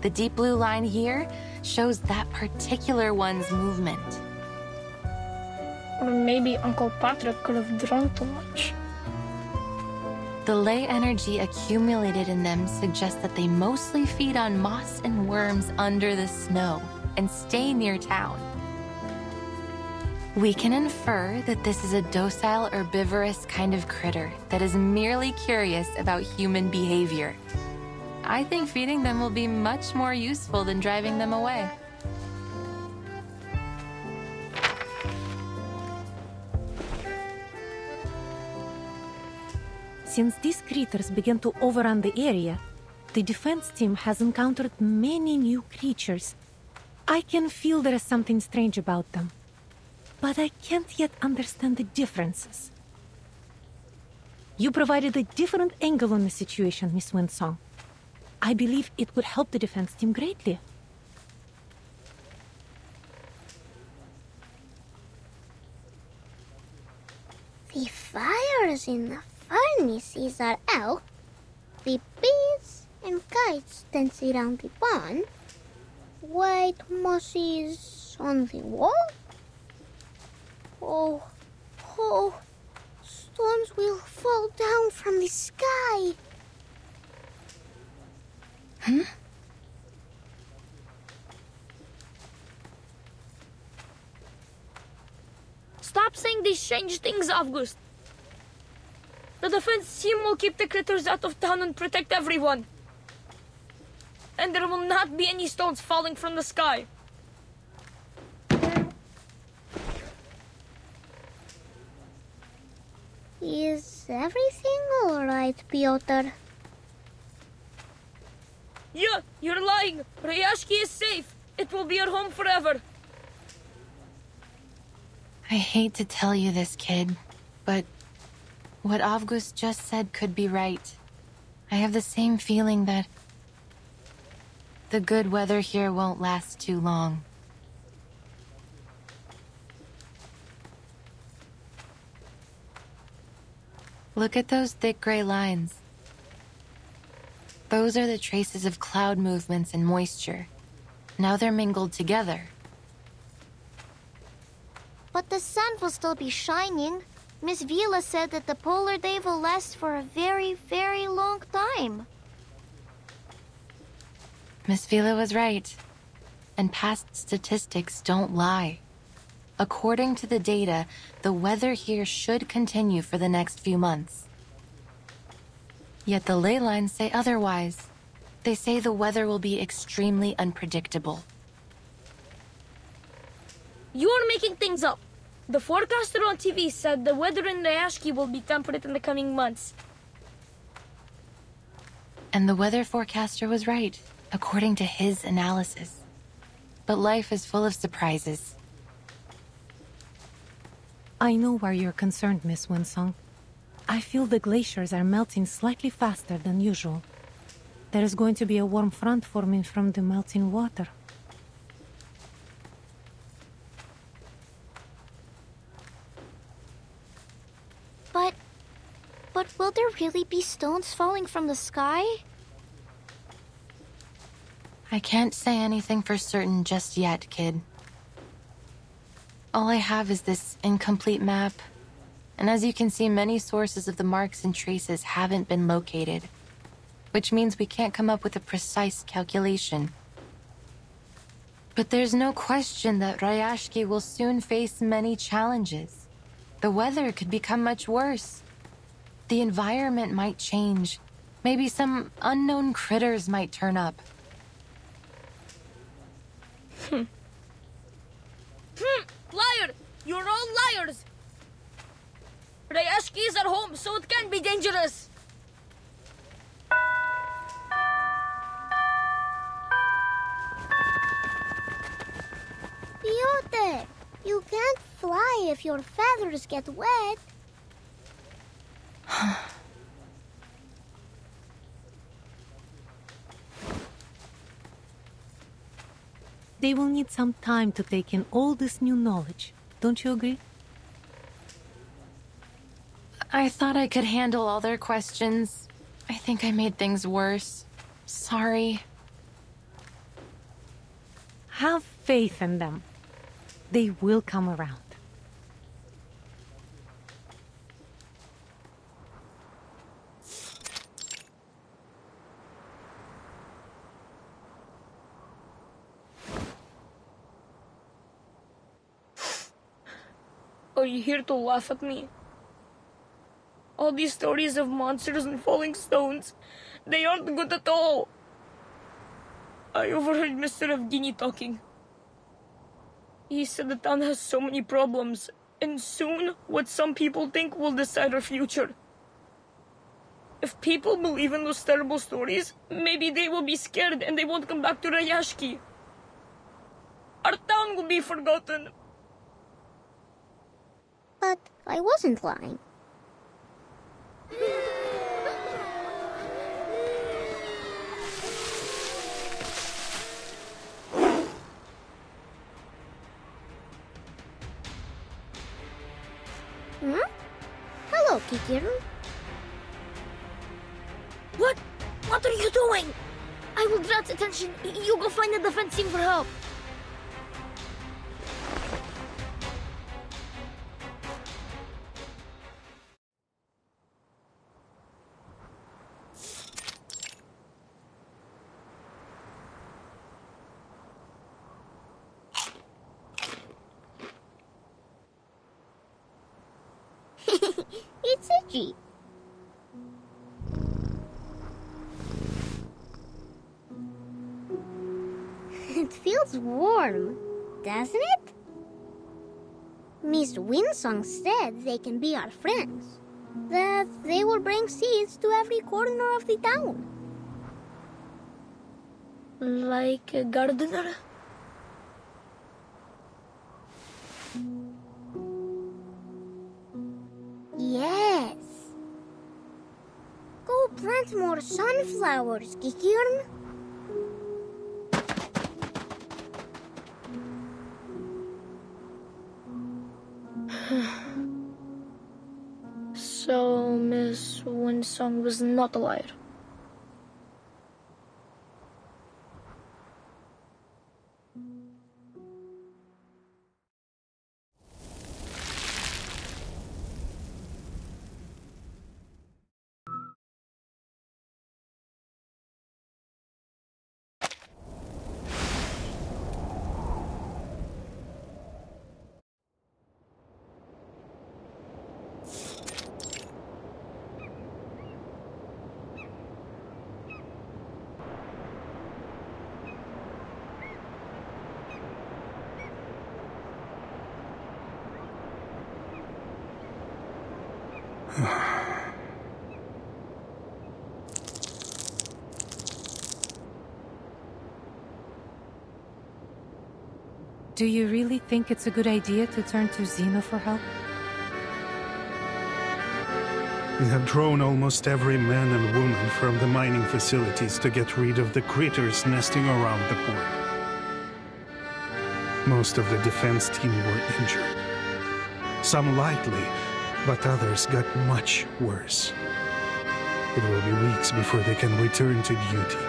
Speaker 1: The deep blue line here shows that particular one's movement.
Speaker 9: Or maybe Uncle Patrick could have drunk too much.
Speaker 1: The lay energy accumulated in them suggests that they mostly feed on moss and worms under the snow and stay near town. We can infer that this is a docile herbivorous kind of critter that is merely curious about human behavior. I think feeding them will be much more useful than driving them away.
Speaker 10: Since these critters began to overrun the area, the defense team has encountered many new creatures. I can feel there is something strange about them. But I can't yet understand the differences. You provided a different angle on the situation, Miss Winsong. I believe it would help the defense team greatly.
Speaker 4: The fires in the furnaces are out. The bees and kites dancing around the barn. White mosses on the wall. Oh, storms will fall down from the sky.
Speaker 1: Hmm?
Speaker 9: Stop saying these strange things, August. The defense team will keep the critters out of town and protect everyone. And there will not be any stones falling from the sky.
Speaker 4: Is everything all right, Piotr?
Speaker 9: Yeah, you're lying. Rayashki is safe. It will be our home forever.
Speaker 1: I hate to tell you this, kid, but what August just said could be right. I have the same feeling that the good weather here won't last too long. Look at those thick gray lines. Those are the traces of cloud movements and moisture. Now they're mingled together.
Speaker 11: But the sun will still be shining. Miss Vila said that the polar day will last for a very, very long time.
Speaker 1: Miss Vila was right. And past statistics don't lie. According to the data, the weather here should continue for the next few months. Yet the ley lines say otherwise. They say the weather will be extremely unpredictable.
Speaker 9: You're making things up. The forecaster on TV said the weather in Rayashki will be temperate in the coming months.
Speaker 1: And the weather forecaster was right, according to his analysis. But life is full of surprises.
Speaker 10: I know why you're concerned, Miss Winsong. I feel the glaciers are melting slightly faster than usual. There is going to be a warm front forming from the melting water.
Speaker 11: But will there really be stones falling from the sky?
Speaker 1: I can't say anything for certain just yet, kid. All I have is this incomplete map. And as you can see, many sources of the marks and traces haven't been located. Which means we can't come up with a precise calculation. But there's no question that Rayashki will soon face many challenges. The weather could become much worse. The environment might change. Maybe some unknown critters might turn up.
Speaker 9: Liar! You're all liars! Rayashki is at home, so it can't be dangerous.
Speaker 4: Piotr, you can't fly if your feathers get wet.
Speaker 10: They will need some time to take in all this new knowledge. Don't you agree?
Speaker 1: I thought I could handle all their questions. I think I made things worse. Sorry.
Speaker 10: Have faith in them. They will come around.
Speaker 9: Are you here to laugh at me? All these stories of monsters and falling stones, they aren't good at all. I overheard Mr. Evgeny talking. He said the town has so many problems, and soon what some people think will decide our future. If people believe in those terrible stories, maybe they will be scared and they won't come back to Rayashki. our town will be forgotten.
Speaker 4: But I wasn't lying. Huh? Hello, Kikir.
Speaker 12: What are you doing? I will draw attention. You go find the defense team for help.
Speaker 4: It's itchy. It feels warm, doesn't it? Miss Winsong said they can be our friends. That they will bring seeds to every corner of the town.
Speaker 12: Like a gardener?
Speaker 4: Yes. Go plant more sunflowers, Kikirn.
Speaker 9: So, Miss Winsong was not a liar.
Speaker 10: Do you really think it's a good idea to turn to Xeno for help?
Speaker 3: We have drawn almost every man and woman from the mining facilities to get rid of the critters nesting around the port. Most of the defense team were injured. Some lightly, but others got much worse. It will be weeks before they can return to duty.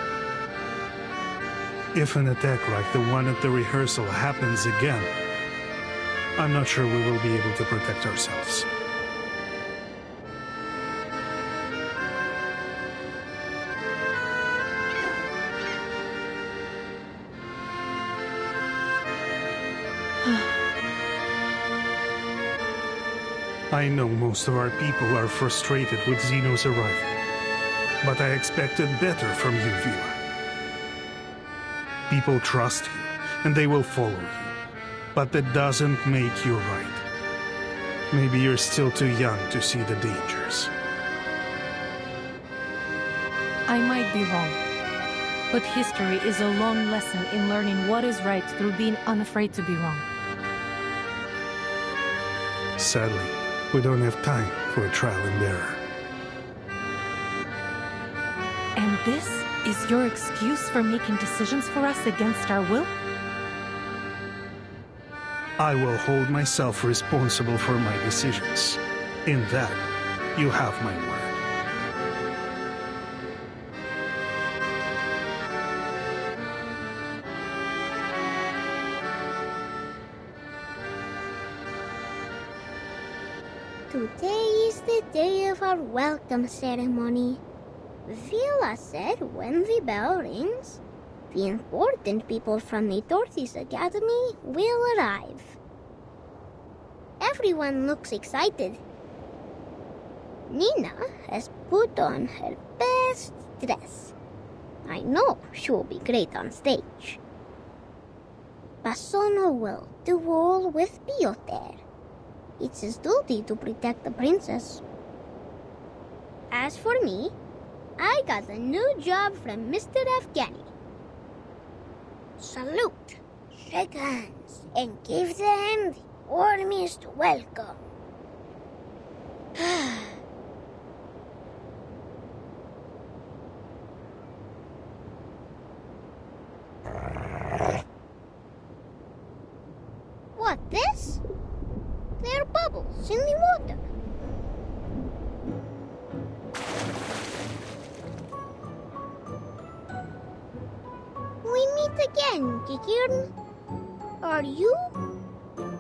Speaker 3: If an attack like the one at the rehearsal happens again, I'm not sure we will be able to protect ourselves. I know most of our people are frustrated with Xeno's arrival, but I expected better from you, Vila. People trust you, and they will follow you, but that doesn't make you right. Maybe you're still too young to see the dangers.
Speaker 10: I might be wrong, but history is a long lesson in learning what is right through being unafraid to be wrong.
Speaker 3: Sadly, we don't have time for a trial and error.
Speaker 10: And this is your excuse for making decisions for us against our will?
Speaker 3: I will hold myself responsible for my decisions. In that, you have my word.
Speaker 4: Today is the day of our welcome ceremony. Vila said when the bell rings, the important people from the Dorothy's Academy will arrive. Everyone looks excited. Nina has put on her best dress. I know she will be great on stage. Basono will duel with Piotr. It's his duty to protect the princess. As for me, I got a new job from Mr. Afghani. Salute. shake hands and give them the warmest welcome. What, this? There are bubbles in the water. We meet again, Kikirn. Are you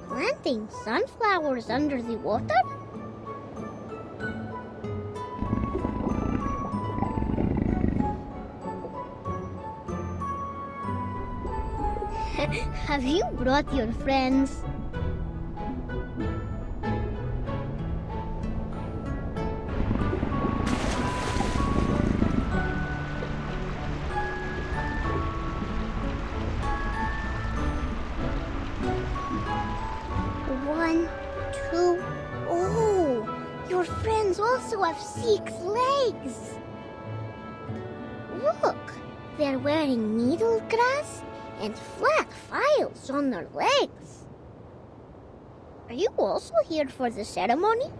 Speaker 4: planting sunflowers under the water? Have you brought your friends? One, two, oh, your friends also have 6 legs. Look, they're wearing needle grass and flat files on their legs. Are you also here for the ceremony?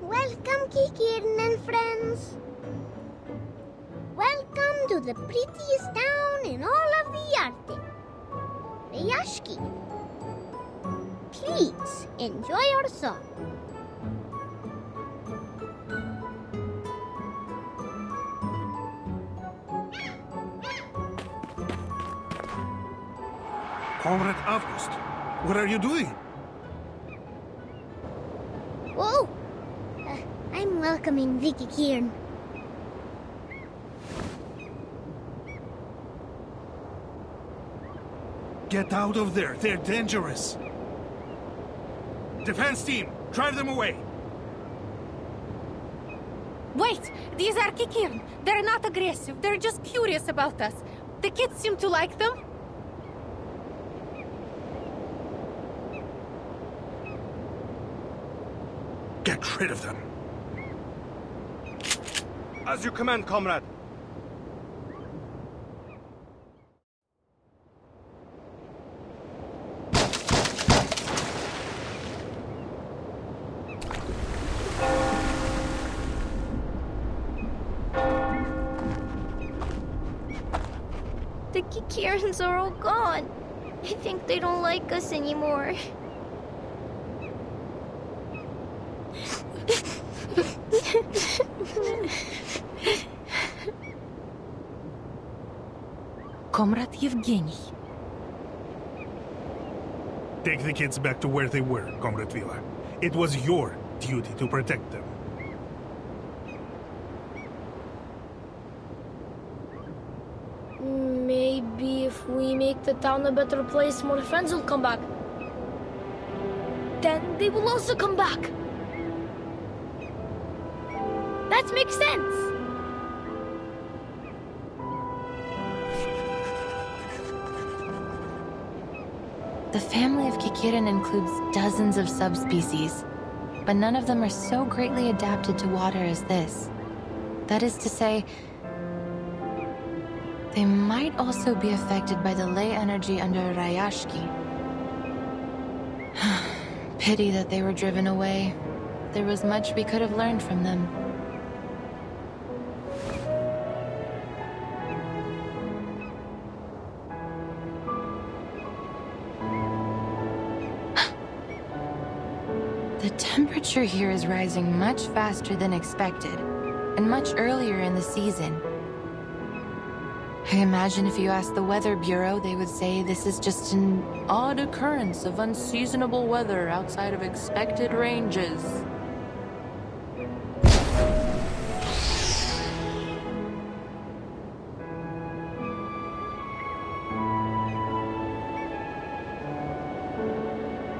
Speaker 4: Welcome, Kikirn and friends. Welcome to the prettiest town in all of the Arctic, Rayashki. Please enjoy our song.
Speaker 3: Comrade August, what are you doing?
Speaker 4: Whoa! I'm welcoming Vicky Kieran.
Speaker 3: Get out of there, they're dangerous. Defense team, drive them away.
Speaker 10: Wait! These are Kikirn. They're not aggressive. They're just curious about us. The kids seem to like them.
Speaker 3: Get rid of them.
Speaker 13: As you command, comrade.
Speaker 11: The Kikirans are all gone. I think they don't like us anymore.
Speaker 10: Comrade Yevgeny.
Speaker 3: Take the kids back to where they were, Comrade Vila. It was your duty to protect them.
Speaker 9: Maybe if we make the town a better place, more friends will come back. Then they will also come back. That makes sense.
Speaker 1: The family of Kikirin includes dozens of subspecies, but none of them are so greatly adapted to water as this. That is to say, they might also be affected by the ley energy under Rayashki. Pity that they were driven away. There was much we could have learned from them. The temperature here is rising much faster than expected, and much earlier in the season. I imagine if you asked the Weather Bureau, they would say this is just an odd occurrence of unseasonable weather outside of expected ranges.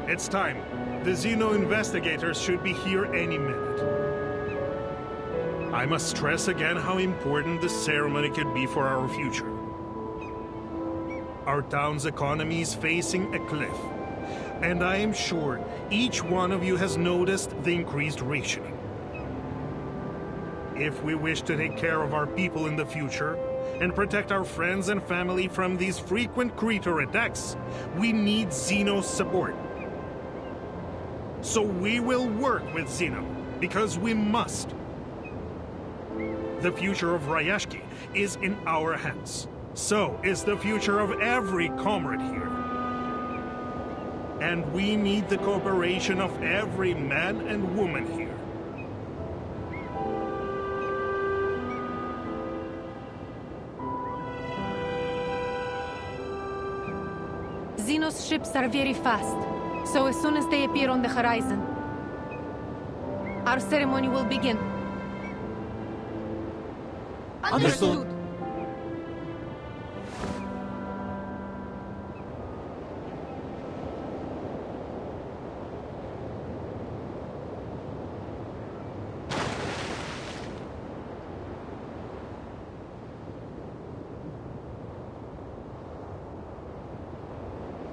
Speaker 3: It's time. The Xeno investigators should be here any minute. I must stress again how important this ceremony could be for our future. Our town's economy is facing a cliff, and I am sure each one of you has noticed the increased rationing. If we wish to take care of our people in the future, and protect our friends and family from these frequent creature attacks, we need Xeno's support. So we will work with Xeno, because we must. The future of Rayashki is in our hands. So is the future of every comrade here. And we need the cooperation of every man and woman here.
Speaker 10: Xeno's ships are very fast, so as soon as they appear on the horizon, our ceremony will begin.
Speaker 8: Understood.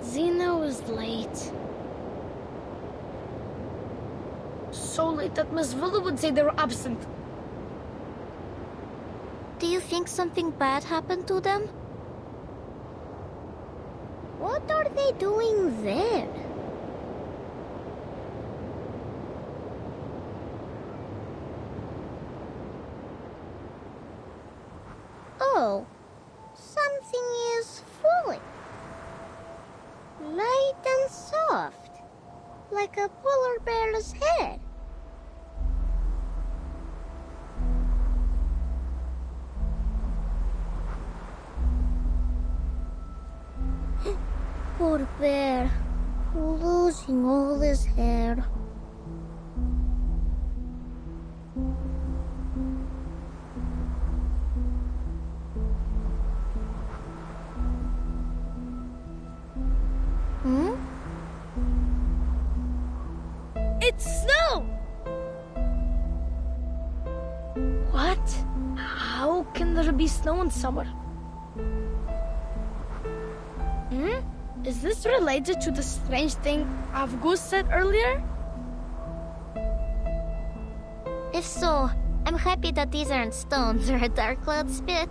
Speaker 9: Xeno is late. So late that Miss Villa would say they're absent.
Speaker 11: Do you think something bad happened to them?
Speaker 4: What are they doing there? Oh, something is falling. Light and soft, like a polar bear's head. Poor bear, losing all his hair.
Speaker 9: It's snow! What? How can there be snow in summer?
Speaker 12: Is this related to the strange thing Avgus said earlier?
Speaker 11: If so, I'm happy that these aren't stones or a dark cloud spit.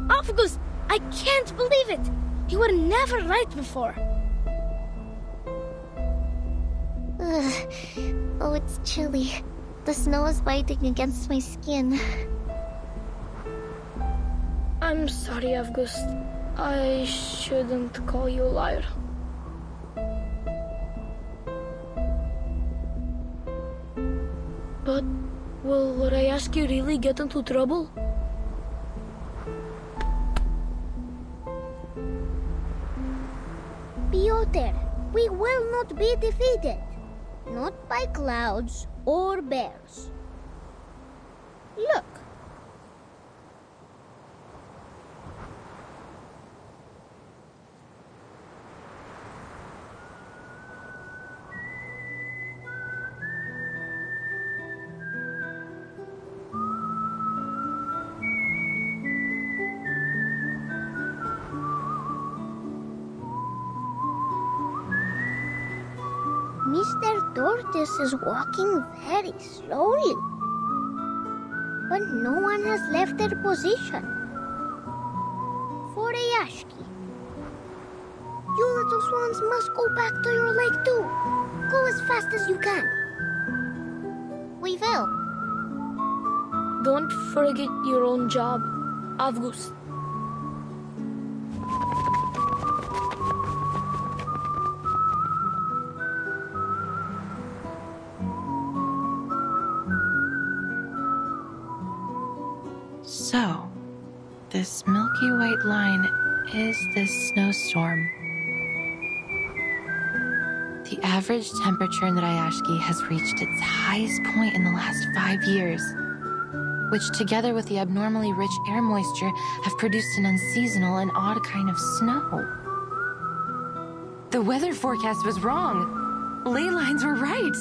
Speaker 12: Avgus, I can't believe it! You were never right before.
Speaker 11: Ugh. Oh, it's chilly. The snow is biting against my skin.
Speaker 9: I'm sorry, Avgust. I shouldn't call you a liar. But will Rayashki really get into trouble?
Speaker 4: Piotr, we will not be defeated. Not by clouds or bears. Look. Mr. Tortoise is walking very slowly. But no one has left their position. For Rayashki. You little swans must go back to your lake too. Go as fast as you can.
Speaker 11: We will.
Speaker 9: Don't forget your own job, Avgust.
Speaker 1: So, this milky white line is this snowstorm. The average temperature in the Rayashki has reached its highest point in the last 5 years, which together with the abnormally rich air moisture have produced an unseasonal and odd kind of snow. The weather forecast was wrong. Ley lines were right.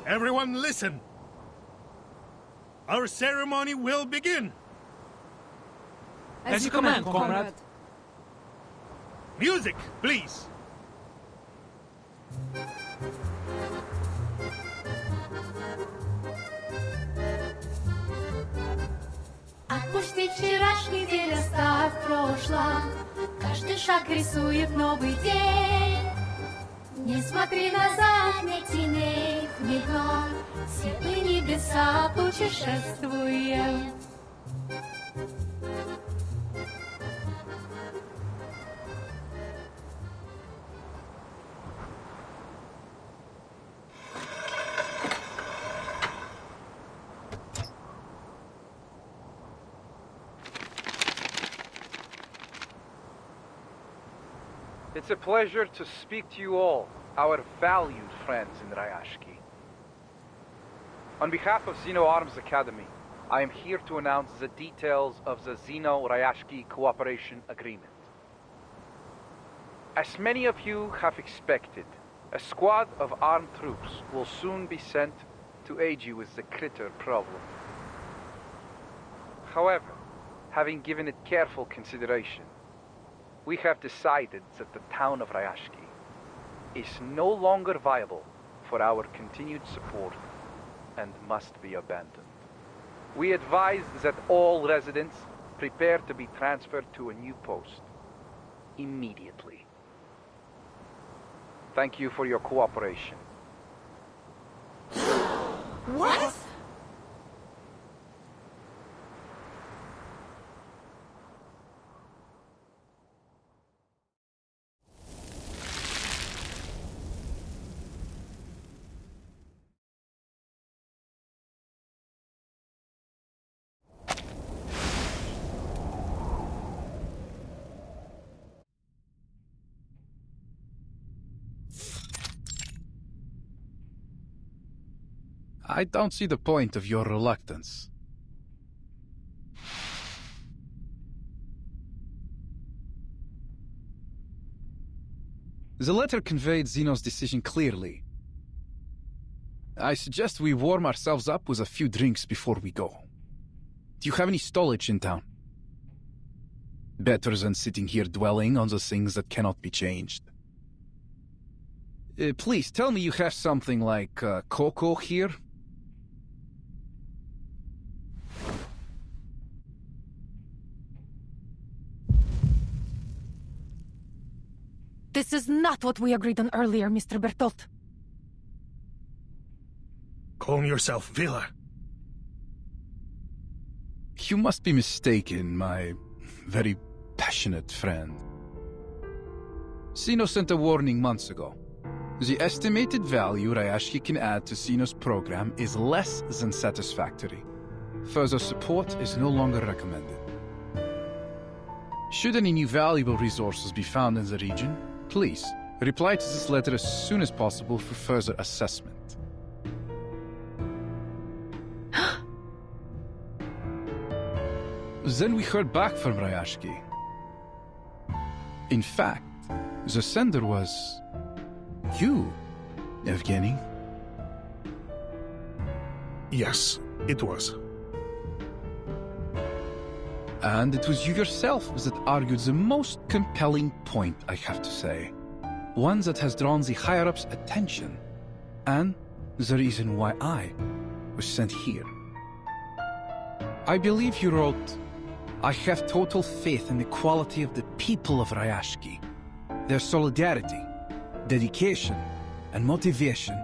Speaker 3: Everyone listen. Our ceremony will begin.
Speaker 8: As you command, comrade.
Speaker 3: Music, please.
Speaker 14: Отпусти вчерашний день, оставь прошлое. Каждый шаг рисует новый день. Не смотри назад, ни теней, ни дна. Светлые небеса путешествуем.
Speaker 15: It's a pleasure to speak to you all, our valued friends in Rayashki. On behalf of Xeno Arms Academy, I am here to announce the details of the Xeno-Rayashki Cooperation Agreement. As many of you have expected, a squad of armed troops will soon be sent to aid you with the critter problem. However, having given it careful consideration, we have decided that the town of Rayashki is no longer viable for our continued support and must be abandoned. We advise that all residents prepare to be transferred to a new post immediately. Thank you for your cooperation.
Speaker 14: What?
Speaker 15: I don't see the point of your reluctance. The letter conveyed Xeno's decision clearly. I suggest we warm ourselves up with a few drinks before we go. Do you have any stowage in town? Better than sitting here dwelling on the things that cannot be changed. Please, tell me you have something like cocoa here?
Speaker 10: This is not what we agreed on earlier, Mr. Bertolt.
Speaker 3: Calm yourself, Villa.
Speaker 15: You must be mistaken, my very passionate friend. Xeno sent a warning months ago. The estimated value Rayashki can add to Xeno's program is less than satisfactory. Further support is no longer recommended. Should any new valuable resources be found in the region, please reply to this letter as soon as possible for further assessment. Then we heard back from Rayashki. In fact, the sender was you, Evgeny.
Speaker 3: Yes, it was.
Speaker 15: And it was you yourself that argued the most compelling point, I have to say. One that has drawn the higher-ups' attention. And the reason why I was sent here. I believe you wrote, I have total faith in the quality of the people of Rayashki. Their solidarity, dedication, and motivation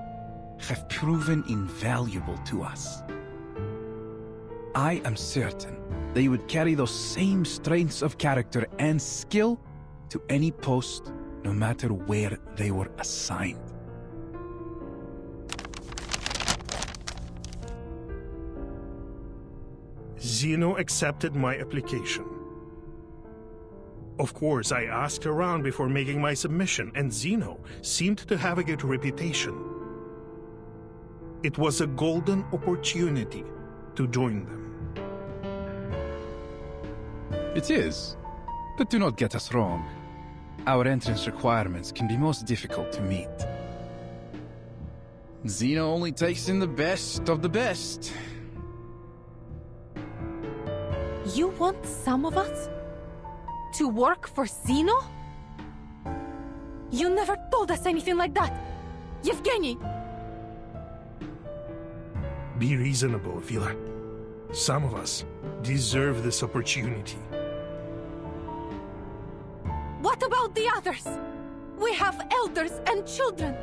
Speaker 15: have proven invaluable to us. I am certain they would carry those same strengths of character and skill to any post, no matter where they were assigned.
Speaker 3: Xeno accepted my application. Of course, I asked around before making my submission, and Xeno seemed to have a good reputation. It was a golden opportunity, to join them.
Speaker 15: It is. But do not get us wrong. Our entrance requirements can be most difficult to meet. Zeno only takes in the best of the best.
Speaker 2: You want some of us to work for Zeno? You never told us anything like that, Yevgeny!
Speaker 3: Be reasonable, Vila. Some of us deserve this opportunity.
Speaker 2: What about the others? We have elders and children.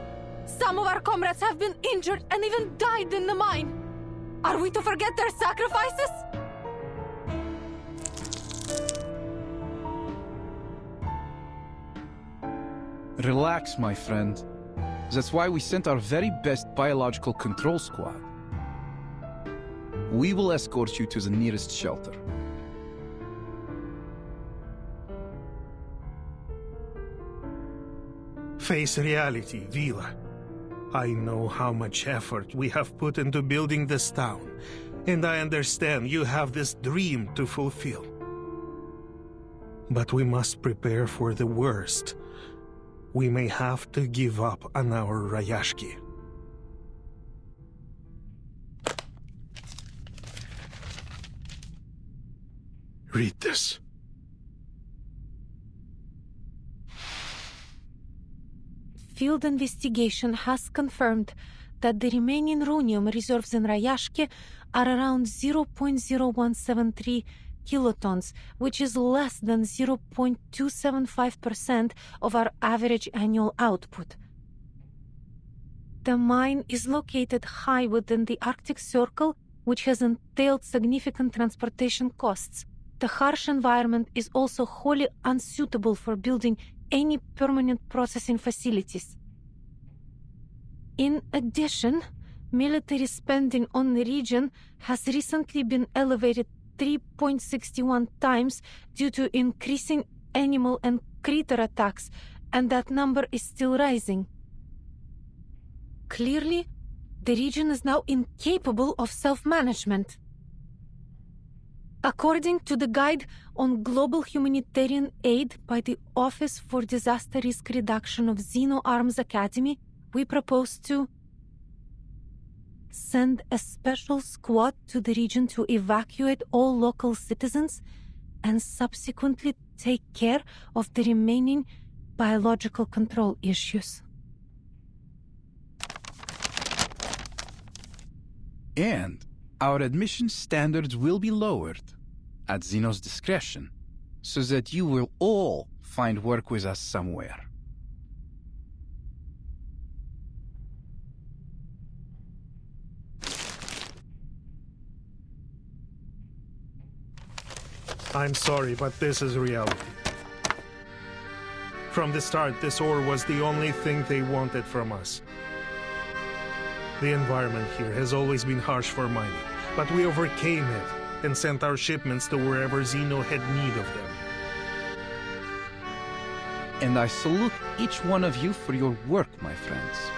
Speaker 2: Some of our comrades have been injured and even died in the mine. Are we to forget their sacrifices?
Speaker 15: Relax, my friend. That's why we sent our very best biological control squad. We will escort you to the nearest shelter.
Speaker 3: Face reality, Vila. I know how much effort we have put into building this town, and I understand you have this dream to fulfill. But we must prepare for the worst. We may have to give up on our Rayashki. Read this.
Speaker 2: Field investigation has confirmed that the remaining rhenium reserves in Rayashki are around 0.0173 kilotons, which is less than 0.275% of our average annual output. The mine is located high within the Arctic Circle, which has entailed significant transportation costs. The harsh environment is also wholly unsuitable for building any permanent processing facilities. In addition, military spending on the region has recently been elevated 3.61 times due to increasing animal and critter attacks, and that number is still rising. Clearly, the region is now incapable of self-management. According to the Guide on Global Humanitarian Aid by the Office for Disaster Risk Reduction of Zeno Arms Academy, we propose to send a special squad to the region to evacuate all local citizens and subsequently take care of the remaining biological control issues.
Speaker 15: And our admission standards will be lowered at Zeno's discretion, so that you will all find work with us somewhere.
Speaker 3: I'm sorry, but this is reality. From the start, this ore was the only thing they wanted from us. The environment here has always been harsh for mining, but we overcame it and sent our shipments to wherever Zeno had need of them.
Speaker 15: And I salute each one of you for your work, my friends.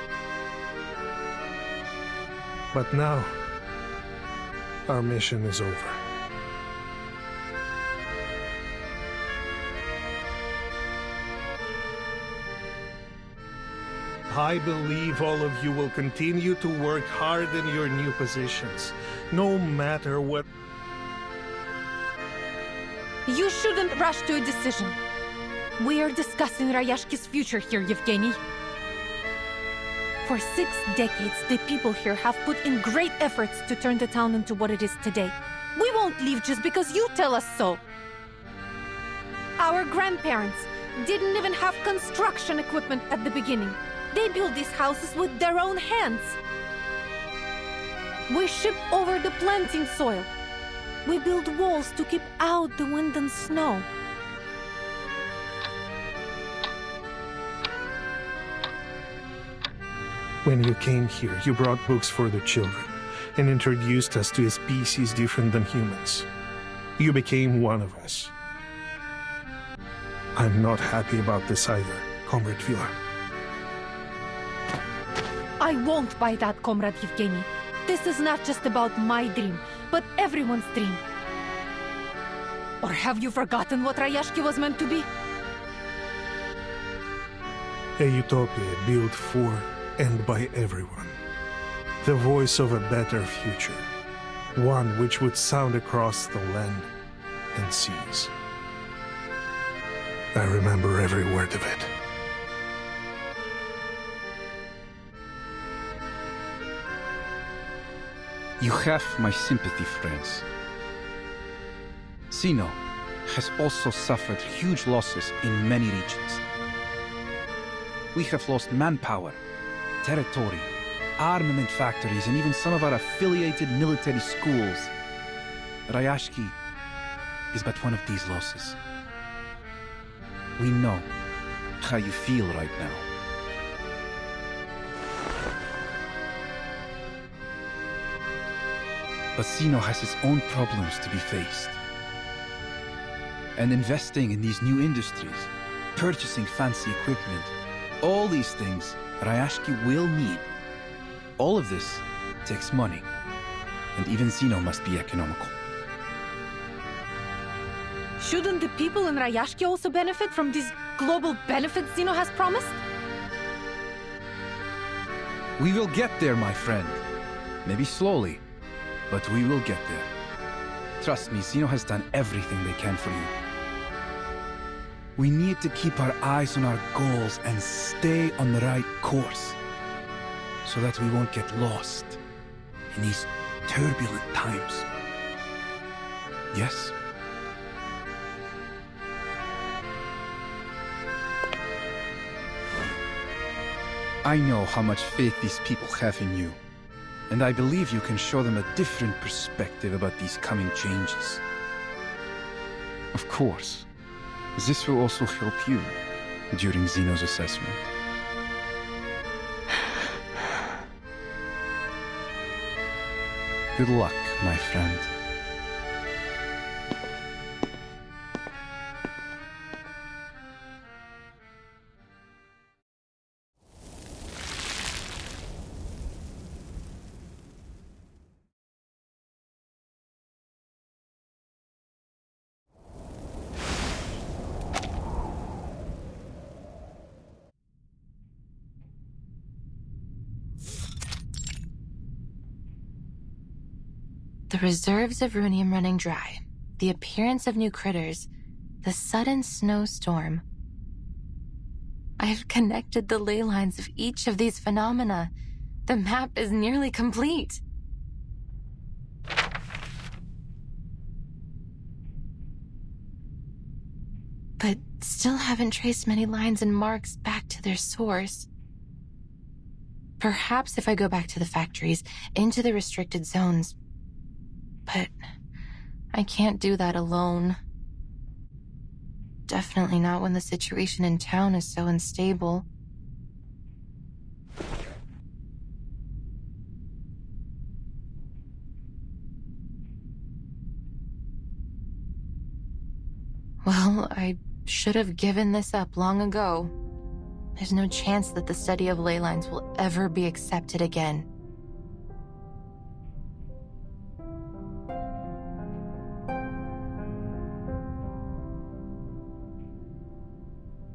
Speaker 3: But now, our mission is over. I believe all of you will continue to work hard in your new positions, no matter what.
Speaker 2: You shouldn't rush to a decision. We are discussing Rayashki's future here, Yevgeny. For 6 decades, the people here have put in great efforts to turn the town into what it is today. We won't leave just because you tell us so. Our grandparents didn't even have construction equipment at the beginning. They built these houses with their own hands. We ship over the planting soil. We build walls to keep out the wind and snow.
Speaker 3: When you came here, you brought books for the children and introduced us to a species different than humans. You became one of us. I'm not happy about this either, Comrade Vila.
Speaker 2: I won't buy that, Comrade Yevgeny. this is not just about my dream, but everyone's dream. Or have you forgotten what Rayashki was meant to be?
Speaker 3: A utopia built for and by everyone. The voice of a better future. One which would sound across the land and seas. I remember every word of it.
Speaker 15: You have my sympathy, friends. Zeno has also suffered huge losses in many regions. We have lost manpower, territory, armament factories, and even some of our affiliated military schools. Rayashki is but one of these losses. We know how you feel right now. But Zeno has his own problems to be faced. And investing in these new industries, purchasing fancy equipment, all these things Rayashki will need. All of this takes money, and even Zeno must be economical.
Speaker 2: Shouldn't the people in Rayashki also benefit from these global benefits Zeno has promised?
Speaker 15: We will get there, my friend. Maybe slowly, but we will get there. Trust me, Zeno has done everything they can for you. We need to keep our eyes on our goals and stay on the right course, so that we won't get lost in these turbulent times. Yes? I know how much faith these people have in you, and I believe you can show them a different perspective about these coming changes. Of course, this will also help you during Zeno's assessment. Good luck, my friend.
Speaker 1: The reserves of Runium running dry, the appearance of new critters, the sudden snowstorm. I have connected the ley lines of each of these phenomena. The map is nearly complete. But still haven't traced many lines and marks back to their source. Perhaps if I go back to the factories, into the restricted zones. But I can't do that alone. Definitely not when the situation in town is so unstable. Well, I should have given this up long ago. There's no chance that the study of ley lines will ever be accepted again.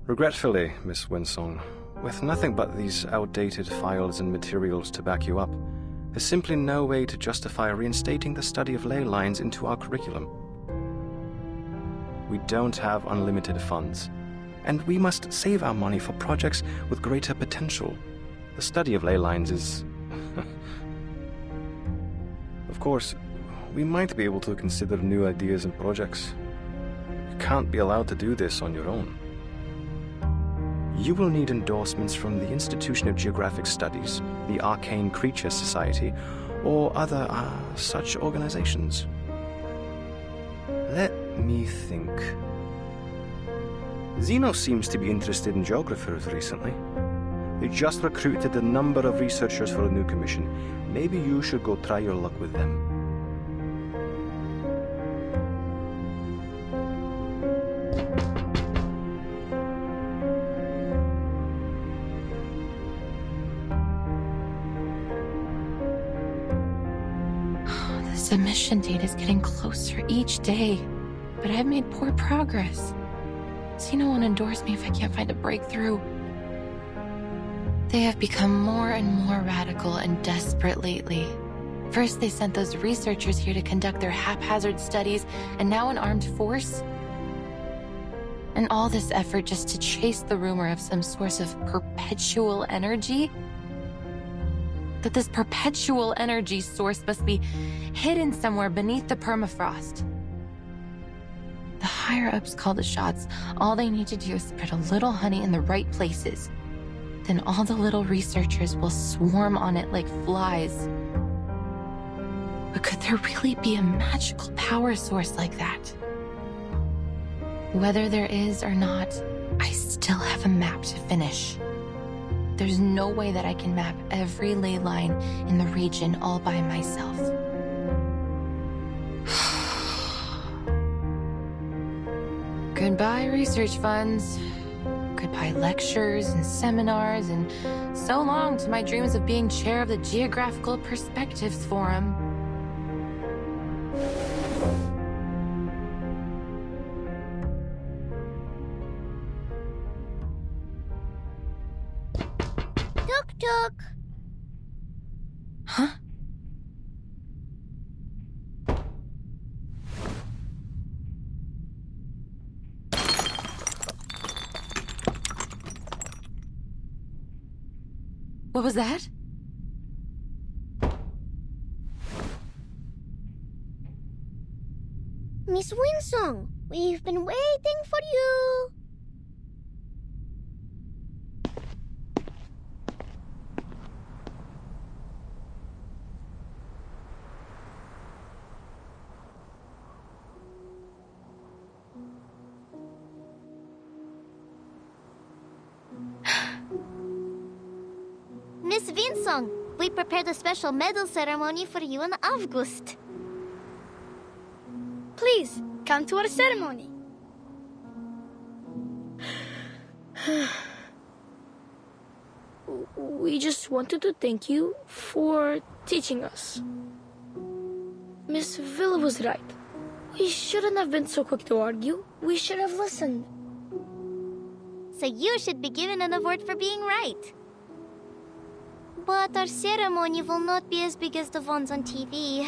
Speaker 13: Regretfully, Miss Winsong, with nothing but these outdated files and materials to back you up, there's simply no way to justify reinstating the study of ley lines into our curriculum. We don't have unlimited funds, and we must save our money for projects with greater potential. The study of ley lines is... Of course, we might be able to consider new ideas and projects. You can't be allowed to do this on your own. You will need endorsements from the Institution of Geographic Studies, the Arcane Creature Society, or other such organizations. Let me think. Zeno seems to be interested in geographers recently. They just recruited a number of researchers for a new commission. Maybe you should go try your luck with them.
Speaker 1: submission date is getting closer each day, but I've made poor progress. Zeno won't endorse me if I can't find a breakthrough. They have become more and more radical and desperate lately. First, they sent those researchers here to conduct their haphazard studies, and now an armed force? And all this effort just to chase the rumor of some source of perpetual energy? That this perpetual energy source must be hidden somewhere beneath the permafrost. The higher-ups call the shots. All they need to do is spread a little honey in the right places. Then all the little researchers will swarm on it like flies. But could there really be a magical power source like that? Whether there is or not, I still have a map to finish. There's no way that I can map every ley line in the region all by myself. Goodbye, research funds. Goodbye, lectures and seminars, and so long to my dreams of being chair of the Geographical Perspectives Forum.
Speaker 11: Tuk-tuk!
Speaker 1: Huh? What was that?
Speaker 11: Miss Winsong, we've been waiting for you. Miss Winsong, we prepared a special medal ceremony for you in August.
Speaker 12: Please, come to our ceremony.
Speaker 9: We just wanted to thank you for teaching us. Miss Villa was right. We shouldn't have been so quick to argue. We should have listened.
Speaker 11: So you should be given an award for being right. But our ceremony will not be as big as the ones on TV.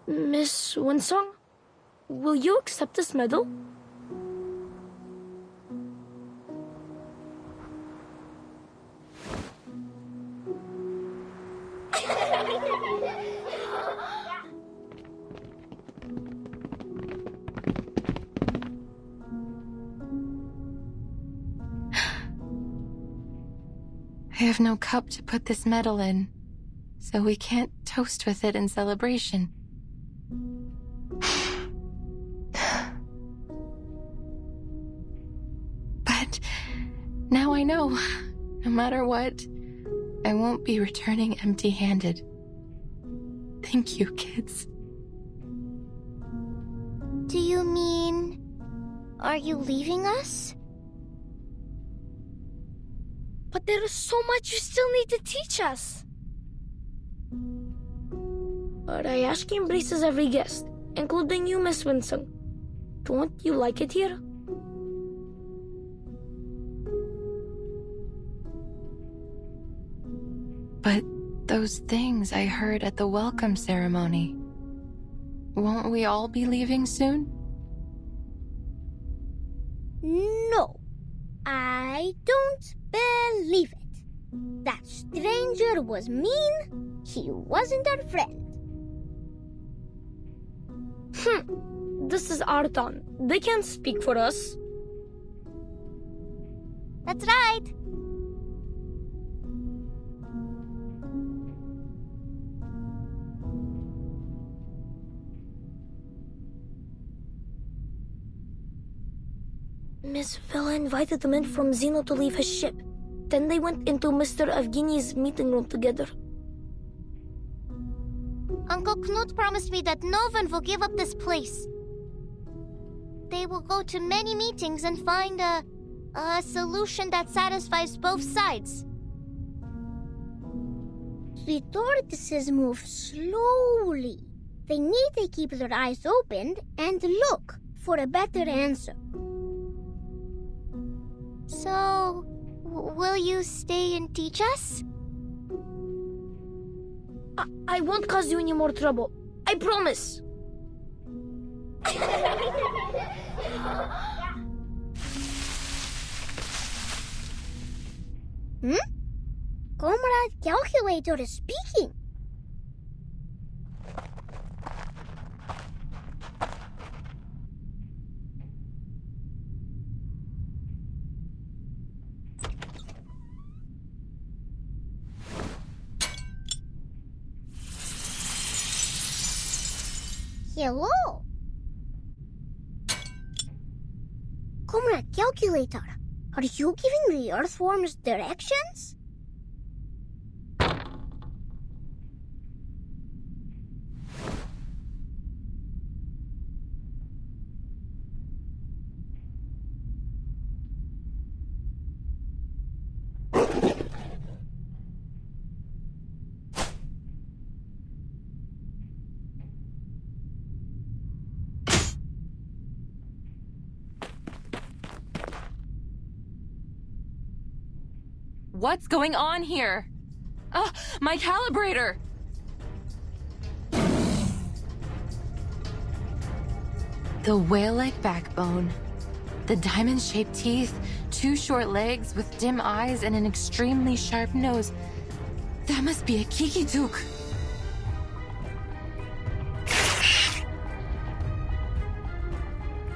Speaker 9: Miss Winsong, will you accept this medal?
Speaker 1: I have no cup to put this medal in, so we can't toast with it in celebration. But now I know, no matter what, I won't be returning empty-handed. Thank you, kids.
Speaker 11: Do you mean... are you leaving us?
Speaker 12: But there is so much you still need to teach us.
Speaker 9: Rayashki embraces every guest, including you, Miss Winsong. Don't you like it here?
Speaker 1: But those things I heard at the welcome ceremony, won't we all be leaving soon?
Speaker 4: No, I don't believe it. That stranger was mean. He wasn't our friend.
Speaker 9: This is our town. They can't speak for us.
Speaker 11: That's right.
Speaker 9: Miss Villa invited the men from Zeno to leave his ship. Then they went into Mr. Evgeny's meeting room together.
Speaker 11: Uncle Knut promised me that no one will give up this place. They will go to many meetings and find a A solution that satisfies both sides.
Speaker 4: The tortoises move slowly. They need to keep their eyes open and look for a better answer.
Speaker 11: So, will you stay and teach us?
Speaker 9: I won't cause you any more trouble. I promise.
Speaker 4: Comrade Calculator is speaking. Hello. Comrade Calculator, are you giving the earthworms directions?
Speaker 1: What's going on here? My calibrator! The whale-like backbone, the diamond-shaped teeth, 2 short legs with dim eyes and an extremely sharp nose. That must be a kikituk.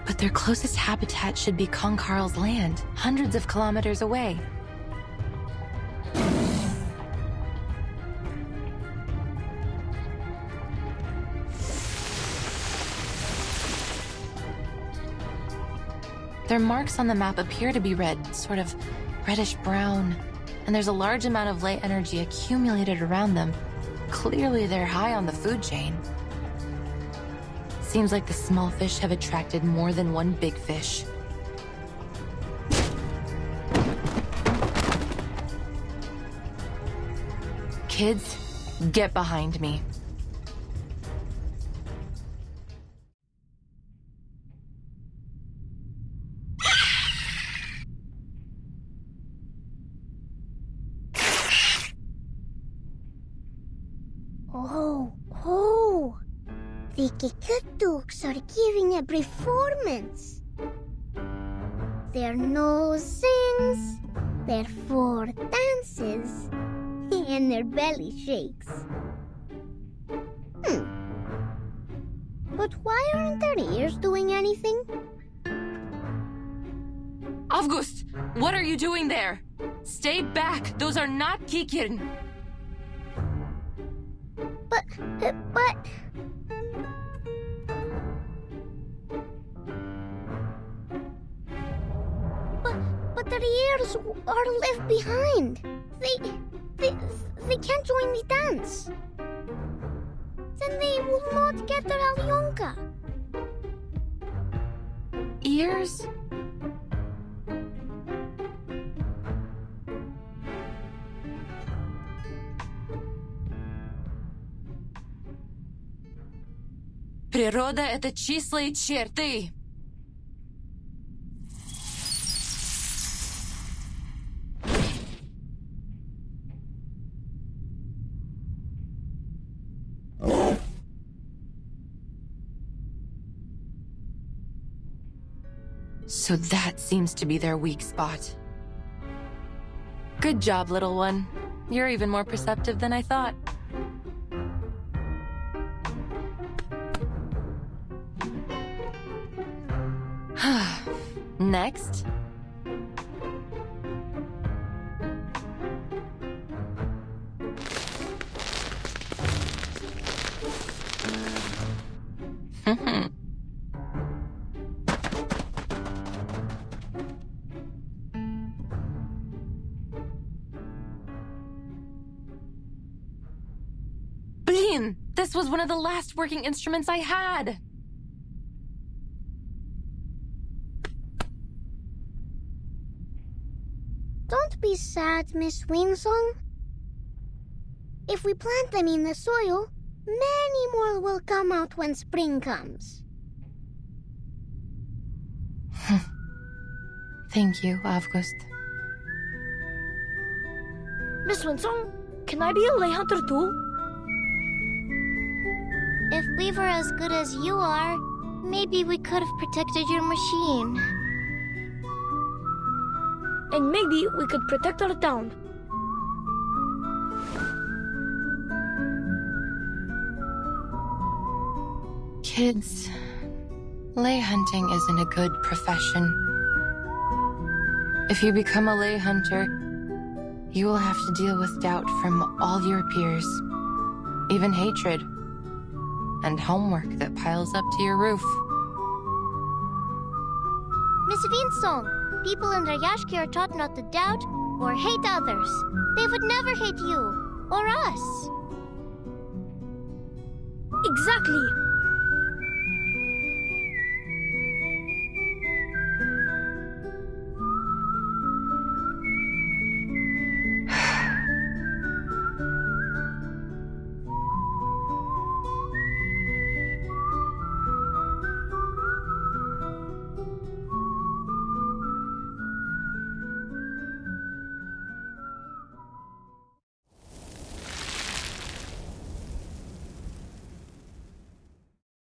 Speaker 1: But their closest habitat should be Konkarl's land, hundreds of kilometers away. Their marks on the map appear to be red, sort of reddish-brown, and there's a large amount of light energy accumulated around them. Clearly they're high on the food chain. Seems like the small fish have attracted more than one big fish. Kids, get behind me.
Speaker 4: The kikituks are giving a performance. Their nose sings, their fur dances, and their belly shakes. But why aren't their ears doing anything?
Speaker 1: August, what are you doing there? Stay back, those are not kikirin.
Speaker 4: But their ears are left behind. They can't join the dance. Then they will not get their Alyonka.
Speaker 1: Ears? Природа — это числа и черты. So that seems to be their weak spot. Good job, little one. You're even more perceptive than I thought. Next. Blin! This was one of the last working instruments I had!
Speaker 4: Don't be sad, Miss Winsong. If we plant them in the soil, many more will come out when spring comes.
Speaker 1: Thank you, August.
Speaker 9: Miss Winsong, can I be a lay hunter too?
Speaker 11: If we were as good as you are, maybe we could have protected your machine.
Speaker 9: And maybe we could protect our town.
Speaker 1: Kids, lay hunting isn't a good profession. If you become a lay hunter, you will have to deal with doubt from all your peers, even hatred, and homework that piles up to your roof.
Speaker 11: Miss Winsong, people in Rayashki are taught not to doubt or hate others. They would never hate you or us.
Speaker 9: Exactly.